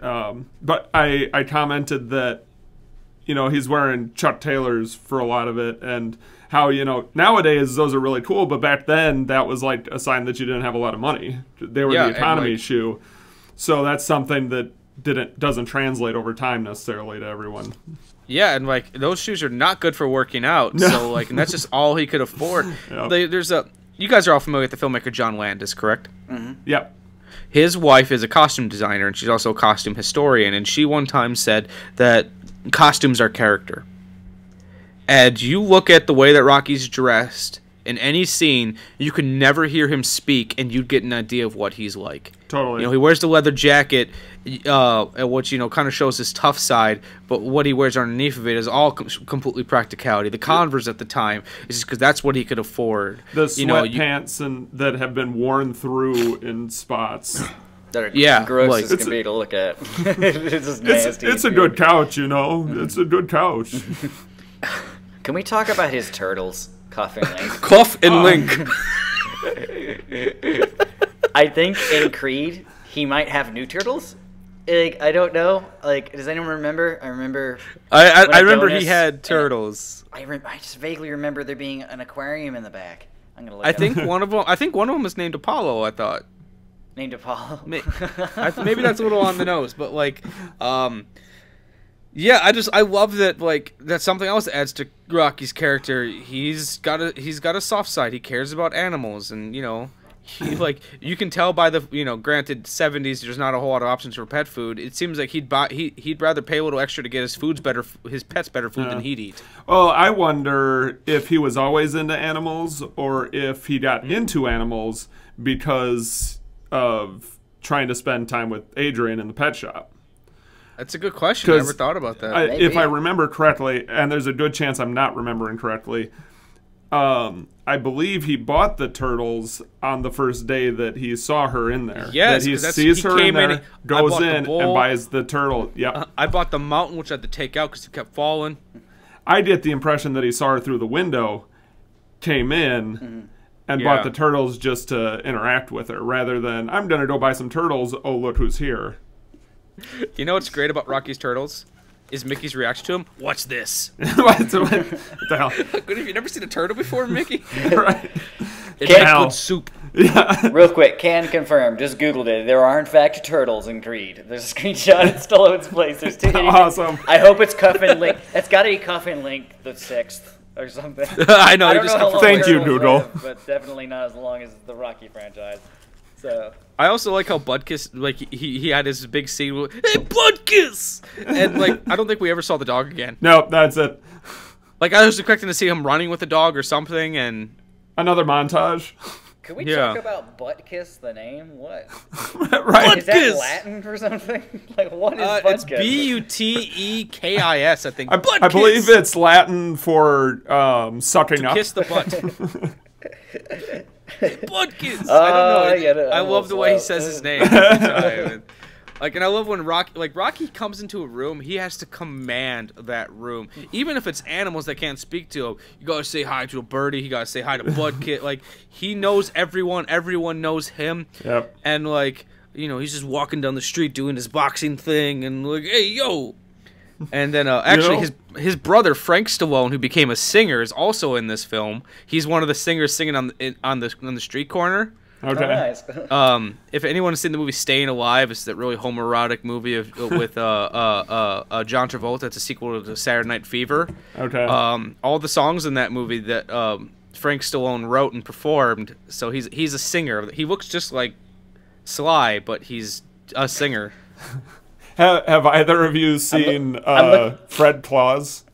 But I commented that, you know, he's wearing Chuck Taylors for a lot of it, and how, you know, nowadays those are really cool, but back then that was like a sign that you didn't have a lot of money. They were the economy shoe, so that's something that doesn't translate over time necessarily to everyone. Yeah, and like those shoes are not good for working out. No. So like, and that's just all he could afford. Yep. You guys are all familiar with the filmmaker John Landis, correct? Mm-hmm. Yep. His wife is a costume designer, and she's also a costume historian. And she one time said that costumes are character. And you look at the way that Rocky's dressed in any scene, you can never hear him speak, and you'd get an idea of what he's like. Totally. You know, he wears the leather jacket, which, you know, kind of shows his tough side, but what he wears underneath of it is all completely practicality. The Converse at the time is just because that's what he could afford. The sweatpants that have been worn through in spots. That are gross as can be to look at. It's just nasty. It's a good couch, you know. It's a good couch. Can we talk about his turtles? Cuff and Link. Cuff and Link. I think in Creed he might have new turtles. Like, I don't know. Like, does anyone remember? I remember. I remember he had turtles. I just vaguely remember there being an aquarium in the back. I'm gonna look. I think one of them was named Apollo. I thought. Named Apollo. Maybe that's a little on the nose, but like, yeah, I love that. Like, that's something else that adds to Rocky's character. He's got a soft side. He cares about animals, and you know, you can tell by the, granted 70s, there's not a whole lot of options for pet food. It seems like he'd rather pay a little extra to get his pets better food than he'd eat. Well, I wonder if he was always into animals or if he got into animals because of trying to spend time with Adrian in the pet shop. That's a good question. I never thought about that. If I remember correctly, and there's a good chance I'm not remembering correctly, I believe he bought the turtles on the first day that he saw her in there. Yes, that he sees her in there, goes in, and buys the turtle. Yep. I bought the mountain, which I had to take out because he kept falling. I get the impression that he saw her through the window, came in, and bought the turtles just to interact with her, rather than, I'm going to go buy some turtles, oh, look who's here. You know what's great about Rocky's Turtles? Is Mickey's reaction to him? What's this? what the hell? Good, have you never seen a turtle before, Mickey? Right. It's good soup. Yeah. Real quick, can confirm. Just Googled it. There are in fact turtles in Creed. There's a screenshot at Stallone's place. There's two. Awesome. I hope it's Cuffin Link. It's got to be Cuffin Link the 6th or something. I know. I don't know how long Thank you, Google. Live, but definitely not as long as the Rocky franchise. So. I also like how Butkus, like, he had his big scene with, hey, Butkus! And, like, I don't think we ever saw the dog again. No, that's it. Like, I was expecting to see him running with the dog or something, and... Another montage. Could we talk about Butkus, the name? What? Right. Is that Latin or something? Like, what is Butkus? It's Butekis, I think. I believe it's Latin for sucking up. Kiss the butt. Butkus! I don't know. I love the way he says his name every time. Like, and I love when Rocky comes into a room, he has to command that room. Even if it's animals that can't speak to him, you gotta say hi to a birdie, you gotta say hi to Budkit. Like, he knows everyone knows him. Yep. And, like, he's just walking down the street doing his boxing thing, and like, hey, yo! And then, actually, his brother, Frank Stallone, who became a singer, is also in this film. He's one of the singers singing on the street corner. Okay. Oh, nice. If anyone has seen the movie Staying Alive, it's that really homoerotic movie with John Travolta. It's a sequel to Saturday Night Fever. Okay. All the songs in that movie that Frank Stallone wrote and performed. So he's a singer. He looks just like Sly, but he's a singer. Have either of you seen Fred Claus?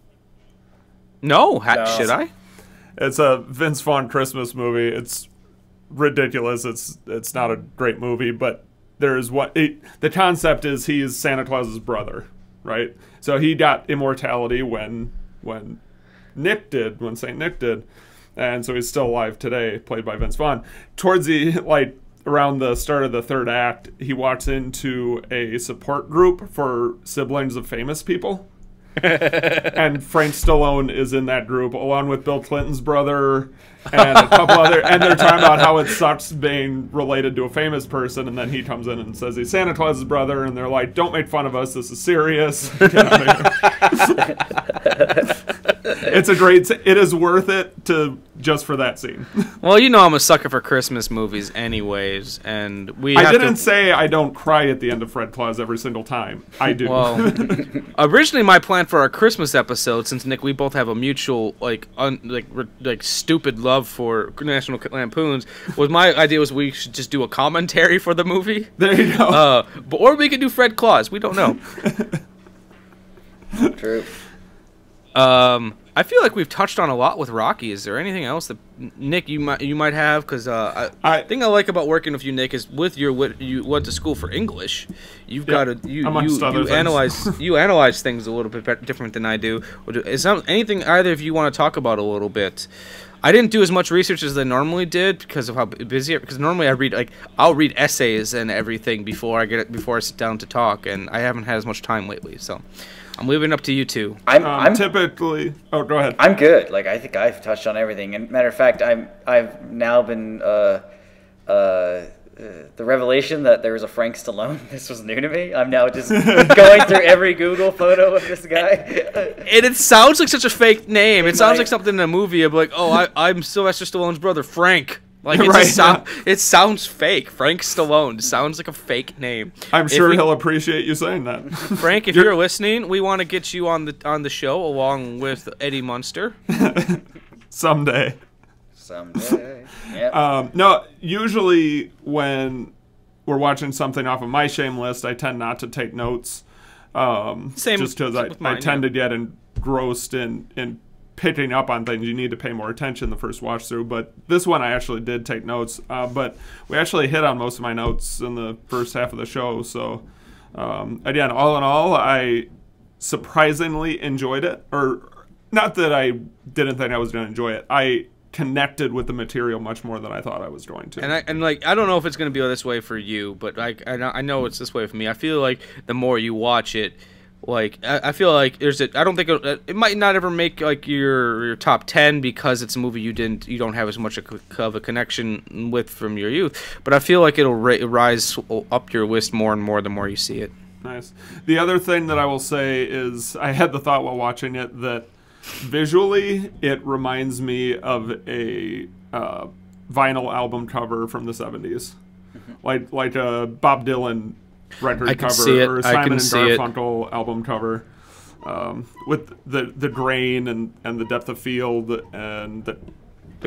No. Should I? It's a Vince Vaughn Christmas movie. It's ridiculous. It's not a great movie, but there's the concept is he's Santa Claus's brother, right? So he got immortality when Saint Nick did, and so he's still alive today, played by Vince Vaughn. Towards the around the start of the third act, he walks into a support group for siblings of famous people. And Frank Stallone is in that group, along with Bill Clinton's brother and a couple other, and they're talking about how it sucks being related to a famous person, and then he comes in and says he's Santa Claus's brother, and they're like, don't make fun of us, this is serious. Get out of here. It is worth it just for that scene. Well, I'm a sucker for Christmas movies anyways, and I didn't say I don't cry at the end of Fred Claus every single time. I do. Well, originally my plan for our Christmas episode, since Nick, we both have a mutual stupid love for National Lampoons, my idea was we should just do a commentary for the movie. There you go. Or we could do Fred Claus. We don't know. True. I feel like we've touched on a lot with Rocky. Is there anything else that Nick you might have? Because the thing I like about working with you, Nick, is you went to school for English. You've got to you analyze things a little bit different than I do. Is there anything either of you want to talk about a little bit? I didn't do as much research as I normally did because of how busy. Because normally I'll read essays and everything before I sit down to talk, and I haven't had as much time lately. So I'm leaving it up to you two. I'm typically. Oh, go ahead. I'm good. I think I've touched on everything. And matter of fact, I've now been the revelation that there was a Frank Stallone. This was new to me. I'm now just going through every Google photo of this guy. And it sounds like such a fake name. It sounds like something in a movie. I'm like, oh, I'm Sylvester Stallone's brother, Frank. It sounds fake. Frank Stallone sounds like a fake name. I'm sure he'll appreciate you saying that. Frank, if you're listening, we want to get you on the show along with Eddie Munster. Someday. Someday. Yep. No, usually when we're watching something off of my Shamelist, I tend not to take notes. Same. Just because I tend to get engrossed in picking up on things. You need to pay more attention the first watch through. But this one I actually did take notes. But we actually hit on most of my notes in the first half of the show. So again, all in all, I surprisingly enjoyed it. Or not that I didn't think I was going to enjoy it. I connected with the material much more than I thought I was going to. And I don't know if it's going to be this way for you, but I know it's this way for me. I feel like the more you watch it, like I feel like I don't think it might not ever make like your top 10 because it's a movie you don't have as much of a connection with from your youth. But I feel like it'll rise up your list more and more the more you see it. Nice. The other thing that I will say is I had the thought while watching it that visually it reminds me of a vinyl album cover from the 70s, like a Bob Dylan record cover or a Simon and Garfunkel album cover, with the grain and the depth of field and the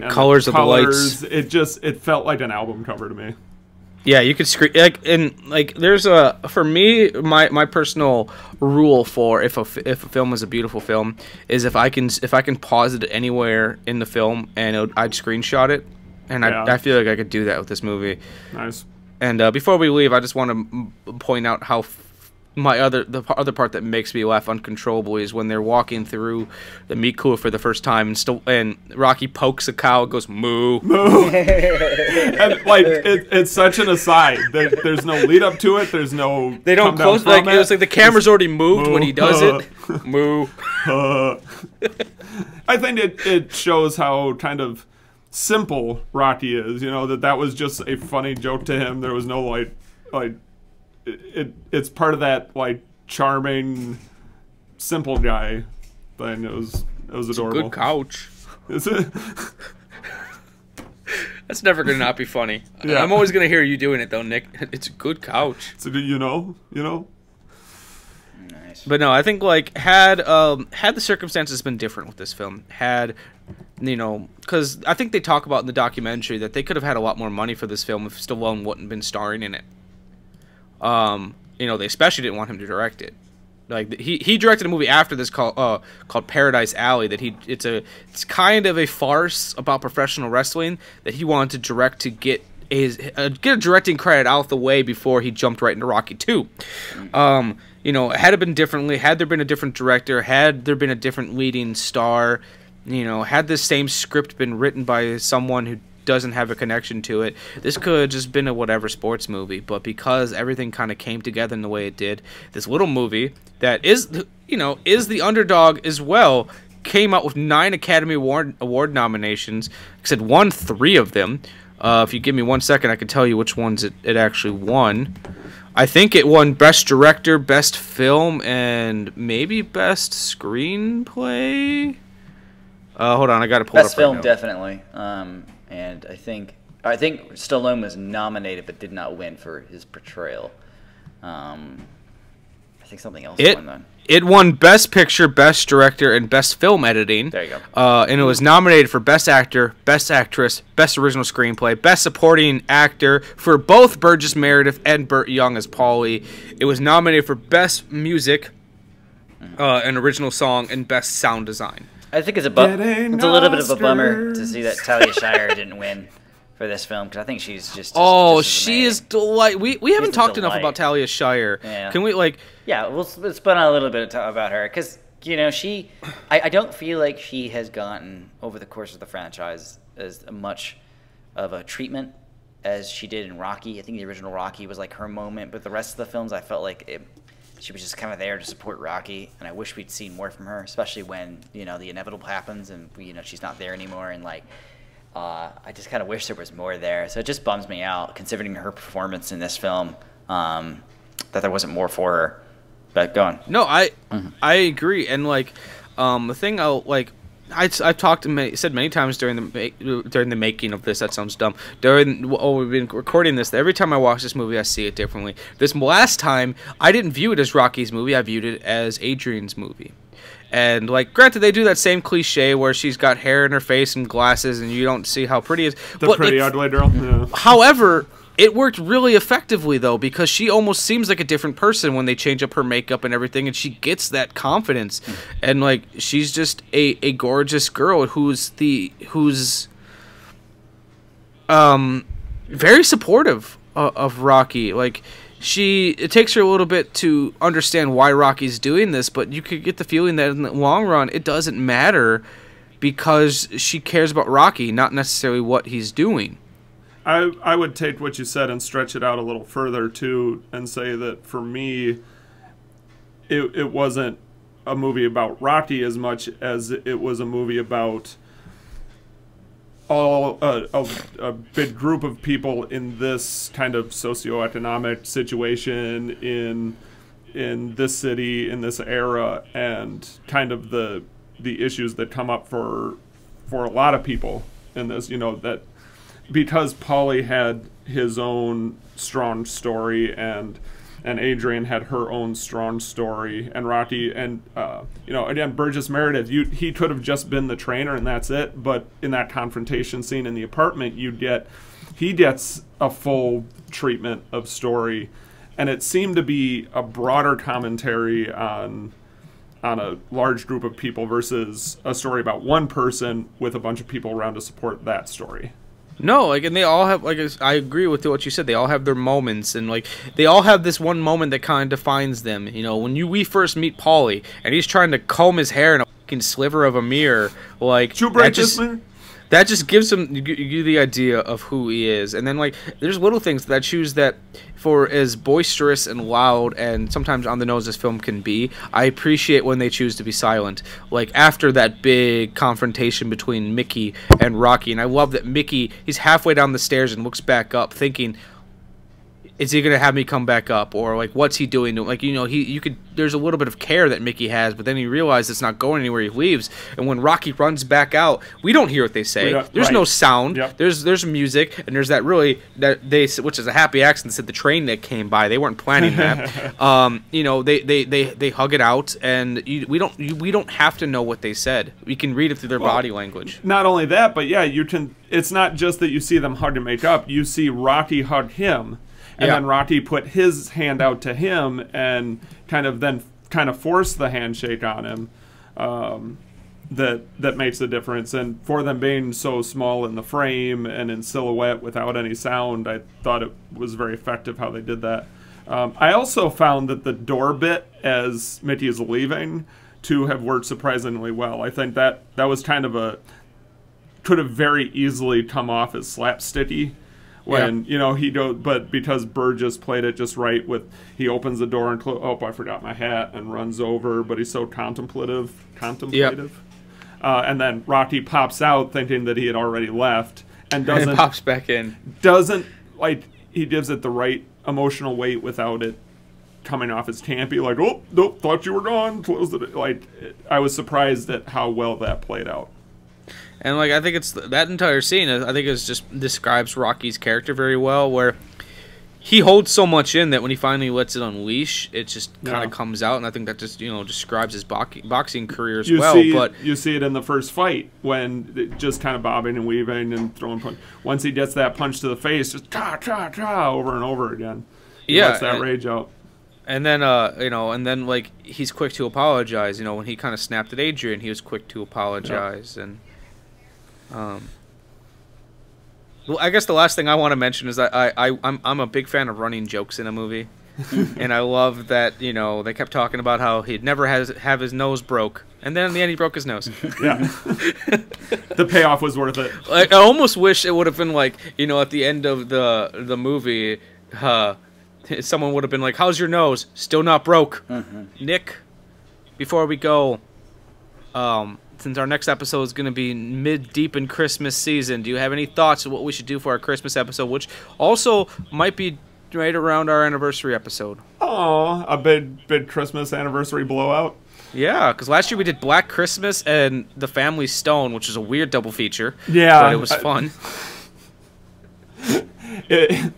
colors of the lights. It felt like an album cover to me. Yeah, you could screen there's for me my personal rule for if a film is a beautiful film is if I can pause it anywhere in the film and I'd screenshot it, and I feel like I could do that with this movie. Nice. And before we leave, I just want to point out how the other part that makes me laugh uncontrollably is when they're walking through the meat cooler for the first time, and Rocky pokes a cow, and goes moo, moo, and like it's such an aside. There's no lead up to it. There's no. They don't close. Like it was like the camera's already moved when he does it. Moo. I think it shows how kind of simple Rocky is. You know that was just a funny joke to him. There was no like. It's part of that like charming, simple guy thing. It was adorable. It's a good couch. Is it? That's never gonna not be funny. Yeah. I'm always gonna hear you doing it though, Nick. It's a good couch. So you know. Nice. But no, I think like had the circumstances been different with this film, because I think they talk about in the documentary that they could have had a lot more money for this film if Stallone wouldn't have been starring in it. They especially didn't want him to direct it. Like he directed a movie after this called Paradise Alley it's kind of a farce about professional wrestling that he wanted to direct to get a directing credit out the way before he jumped right into Rocky 2. Had it been differently, had there been a different director, had there been a different leading star, had this same script been written by someone who doesn't have a connection to it, this could have just been a whatever sports movie. But because everything kind of came together in the way it did, this little movie that is the underdog as well came out with 9 Academy Award nominations. It won 3 of them. If you give me 1 second, I can tell you which ones it actually won. I think it won Best Director, Best Film, and maybe Best Screenplay. Hold on, I gotta pull it up. Best Film, definitely. And I think Stallone was nominated but did not win for his portrayal. I think something else won then. It won Best Picture, Best Director, and Best Film Editing. There you go. And it was nominated for Best Actor, Best Actress, Best Original Screenplay, Best Supporting Actor for both Burgess Meredith and Burt Young as Paulie. It was nominated for Best Music, an Original Song, and Best Sound Design. I think it's a little bit of a bummer to see that Talia Shire didn't win for this film, because I think she's just she is delight. We haven't talked enough about Talia Shire. Yeah. Can we let's put on a little bit about her, because I don't feel like she has gotten over the course of the franchise as much of a treatment as she did in Rocky. I think the original Rocky was like her moment, but the rest of the films I felt like she was just kind of there to support Rocky, and I wish we'd seen more from her, especially when the inevitable happens and she's not there anymore, and I just kind of wish there was more there. So it just bums me out, considering her performance in this film, that there wasn't more for her. But go on. No, I agree, and the thing I've said many times during the making of this. That sounds dumb. We've been recording this. Every time I watch this movie, I see it differently. This last time, I didn't view it as Rocky's movie. I viewed it as Adrian's movie, And, like, granted, they do that same cliche where she's got hair in her face and glasses, and you don't see how pretty it is. The pretty ugly girl. Yeah. However, it worked really effectively, though, because she almost seems like a different person when they change up her makeup and everything, and she gets that confidence. And, like, she's just a gorgeous girl who's very supportive of Rocky. Like, it takes her a little bit to understand why Rocky's doing this, but you could get the feeling that in the long run, it doesn't matter because she cares about Rocky, not necessarily what he's doing. I would take what you said and stretch it out a little further, too, and say that for me, it wasn't a movie about Rocky as much as it was a movie about a big group of people in this kind of socioeconomic situation in this city, in this era, and kind of the issues that come up for a lot of people in this, that because Paulie had his own strong story and Adrian had her own strong story, and Rocky, and again, Burgess Meredith, he could have just been the trainer and that's it. But in that confrontation scene in the apartment, he gets a full treatment of story, and it seemed to be a broader commentary on a large group of people versus a story about one person with a bunch of people around to support that story. No, like, and they all have, like, I agree with what you said. They all have their moments, and, like, they all have this one moment that kind of defines them. When we first meet Paulie, and he's trying to comb his hair in a fucking sliver of a mirror, like, that just gives him you the idea of who he is. And then, like, there's little things that choose that for as boisterous and loud and sometimes on the nose this film can be, I appreciate when they choose to be silent. Like, after that big confrontation between Mickey and Rocky, and I love that Mickey, he's halfway down the stairs and looks back up thinking, is he gonna have me come back up, or like what's he doing? Like, there's a little bit of care that Mickey has, but then he realizes it's not going anywhere. He leaves, and when Rocky runs back out, we don't hear what they say. There's no sound. Yep. There's music, and there's which is a happy accident. Said the train that came by. They weren't planning that. They hug it out, and we don't have to know what they said. We can read it through their body language. Not only that, but yeah, you can. It's not just that you see them hug and make up. You see Rocky hug him. And then Rocky put his hand out to him and kind of force the handshake on him. That makes a difference. And for them being so small in the frame and in silhouette without any sound, I thought it was very effective how they did that. I also found that the door bit as Mickey is leaving to have worked surprisingly well. I think that was kind of could have very easily come off as slapsticky. When he goes, but because Burgess played it just right, he opens the door and I forgot my hat, and runs over, but he's so contemplative, and then Rocky pops out thinking that he had already left, and pops back in. He gives it the right emotional weight without it coming off as campy, like, oh nope, thought you were gone, close it. Like, I was surprised at how well that played out. And, like, I think it's that entire scene, I think it just describes Rocky's character very well, where he holds so much in that when he finally lets it unleash, it just kind of comes out, and I think that just, describes his boxing career as well. But you see it in the first fight, when just kind of bobbing and weaving and throwing punch. Once he gets that punch to the face, just cha-cha-cha over and over again. He lets that rage out. And then, like, he's quick to apologize. When he kind of snapped at Adrian, he was quick to apologize, and... well, I guess the last thing I want to mention is that I'm a big fan of running jokes in a movie, and I love that they kept talking about how he'd never have his nose broke, and then in the end he broke his nose. Yeah, the payoff was worth it. I almost wish it would have been like at the end of the movie, someone would have been like, "How's your nose? Still not broke, Nick." Before we go, since our next episode is going to be mid-deep in Christmas season, do you have any thoughts of what we should do for our Christmas episode, which also might be right around our anniversary episode? Oh, a big Christmas anniversary blowout? Yeah, because last year we did Black Christmas and The Family Stone, which is a weird double feature. Yeah. But it was fun.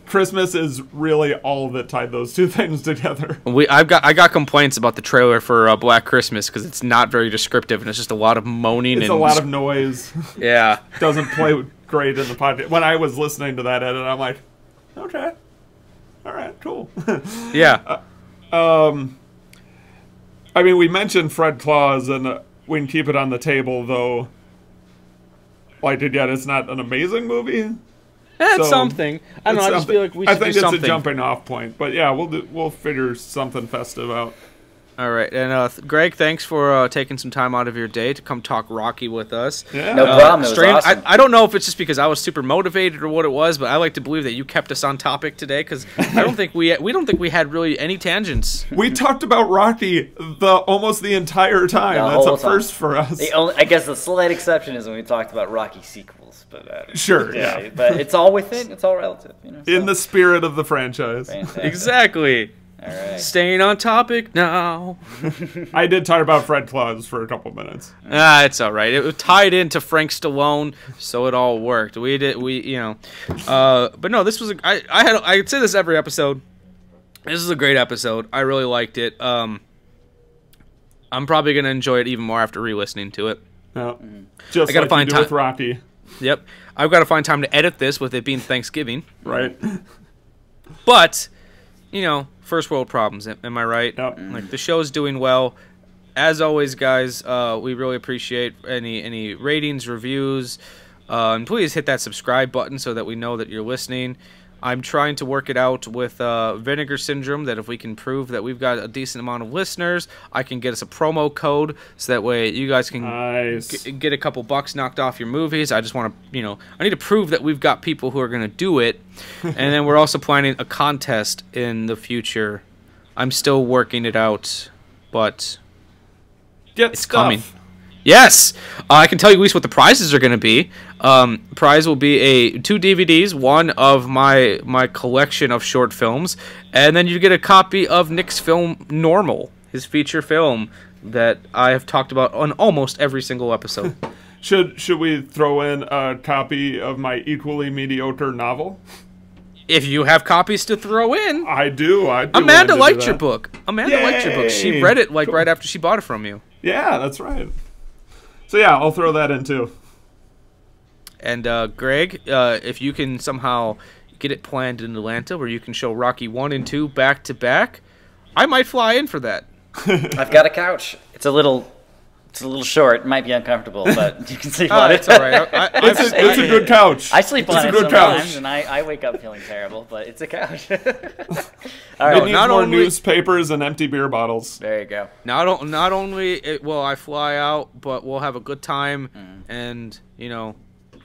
Christmas is really all that tied those two things together. I got complaints about the trailer for Black Christmas because it's not very descriptive and it's just a lot of moaning. It's a lot of noise. Yeah, doesn't play great in the podcast. When I was listening to that edit, I'm like, okay, all right, cool. Yeah. I mean, we mentioned Fred Claus, and we can keep it on the table, though. Like, again, it's not an amazing movie. That's something. I don't know. I just feel like we should do something. I think it's a jumping off point, but yeah, we'll figure something festive out. All right, and Greg, thanks for taking some time out of your day to come talk Rocky with us. Yeah. No problem. It was awesome. I don't know if it's just because I was super motivated or what it was, but I like to believe that you kept us on topic today because I don't think we don't think we had really any tangents. We talked about Rocky almost the entire time. That's a first for us. I guess the slight exception is when we talked about Rocky sequels, but sure, yeah. But it's all within. It's all relative, you know. So. In the spirit of the franchise. Fantastic. Exactly. All right. Staying on topic now. I did talk about Fred Claus for a couple minutes. It's all right. It tied into Frank Stallone, so it all worked. But no, this was I'd say this every episode. This is a great episode. I really liked it. I'm probably gonna enjoy it even more after re-listening to it. Yeah. Just I gotta find time with Rocky. Yep. I've got to find time to edit this with it being Thanksgiving. Right. But, you know, first world problems. Am I right? Yep. Like, the show's doing well. As always, guys, we really appreciate any ratings, reviews. And please hit that subscribe button so that we know that you're listening. I'm trying to work it out with Vinegar Syndrome, that if we can prove that we've got a decent amount of listeners, I can get us a promo code, so that way you guys can get a couple bucks knocked off your movies. I just want to, I need to prove that we've got people who are going to do it. And then we're also planning a contest in the future. I'm still working it out, but it's coming. Yes! I can tell you at least what the prizes are going to be. Prize will be 2 DVDs, one of my collection of short films, and then you get a copy of Nick's film Normal, his feature film that I have talked about on almost every single episode. Should we throw in a copy of my equally mediocre novel? If you have copies to throw in. I do. Amanda liked your book. Amanda liked your book. She read it right after she bought it from you. Yeah, that's right. So yeah, I'll throw that in too. And Greg, if you can somehow get it planned in Atlanta where you can show Rocky 1 and 2 back to back, I might fly in for that. I've got a couch. It's a little short. It might be uncomfortable, but you can sleep on it. It's all right. It's a good couch. I sleep on it sometimes, and I wake up feeling terrible, but it's a couch. All right. It needs more newspapers and empty beer bottles. There you go. Not only will I fly out, but we'll have a good time, and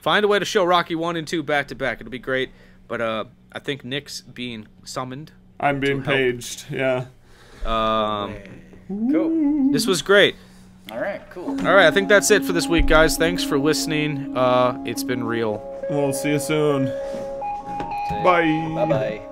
find a way to show Rocky 1 and 2 back to back. It'll be great. But I think Nick's being summoned. I'm being paged. Yeah. Cool. This was great. All right, cool. All right, I think that's it for this week, guys. Thanks for listening. It's been real. We'll see you soon. Bye. Bye-bye.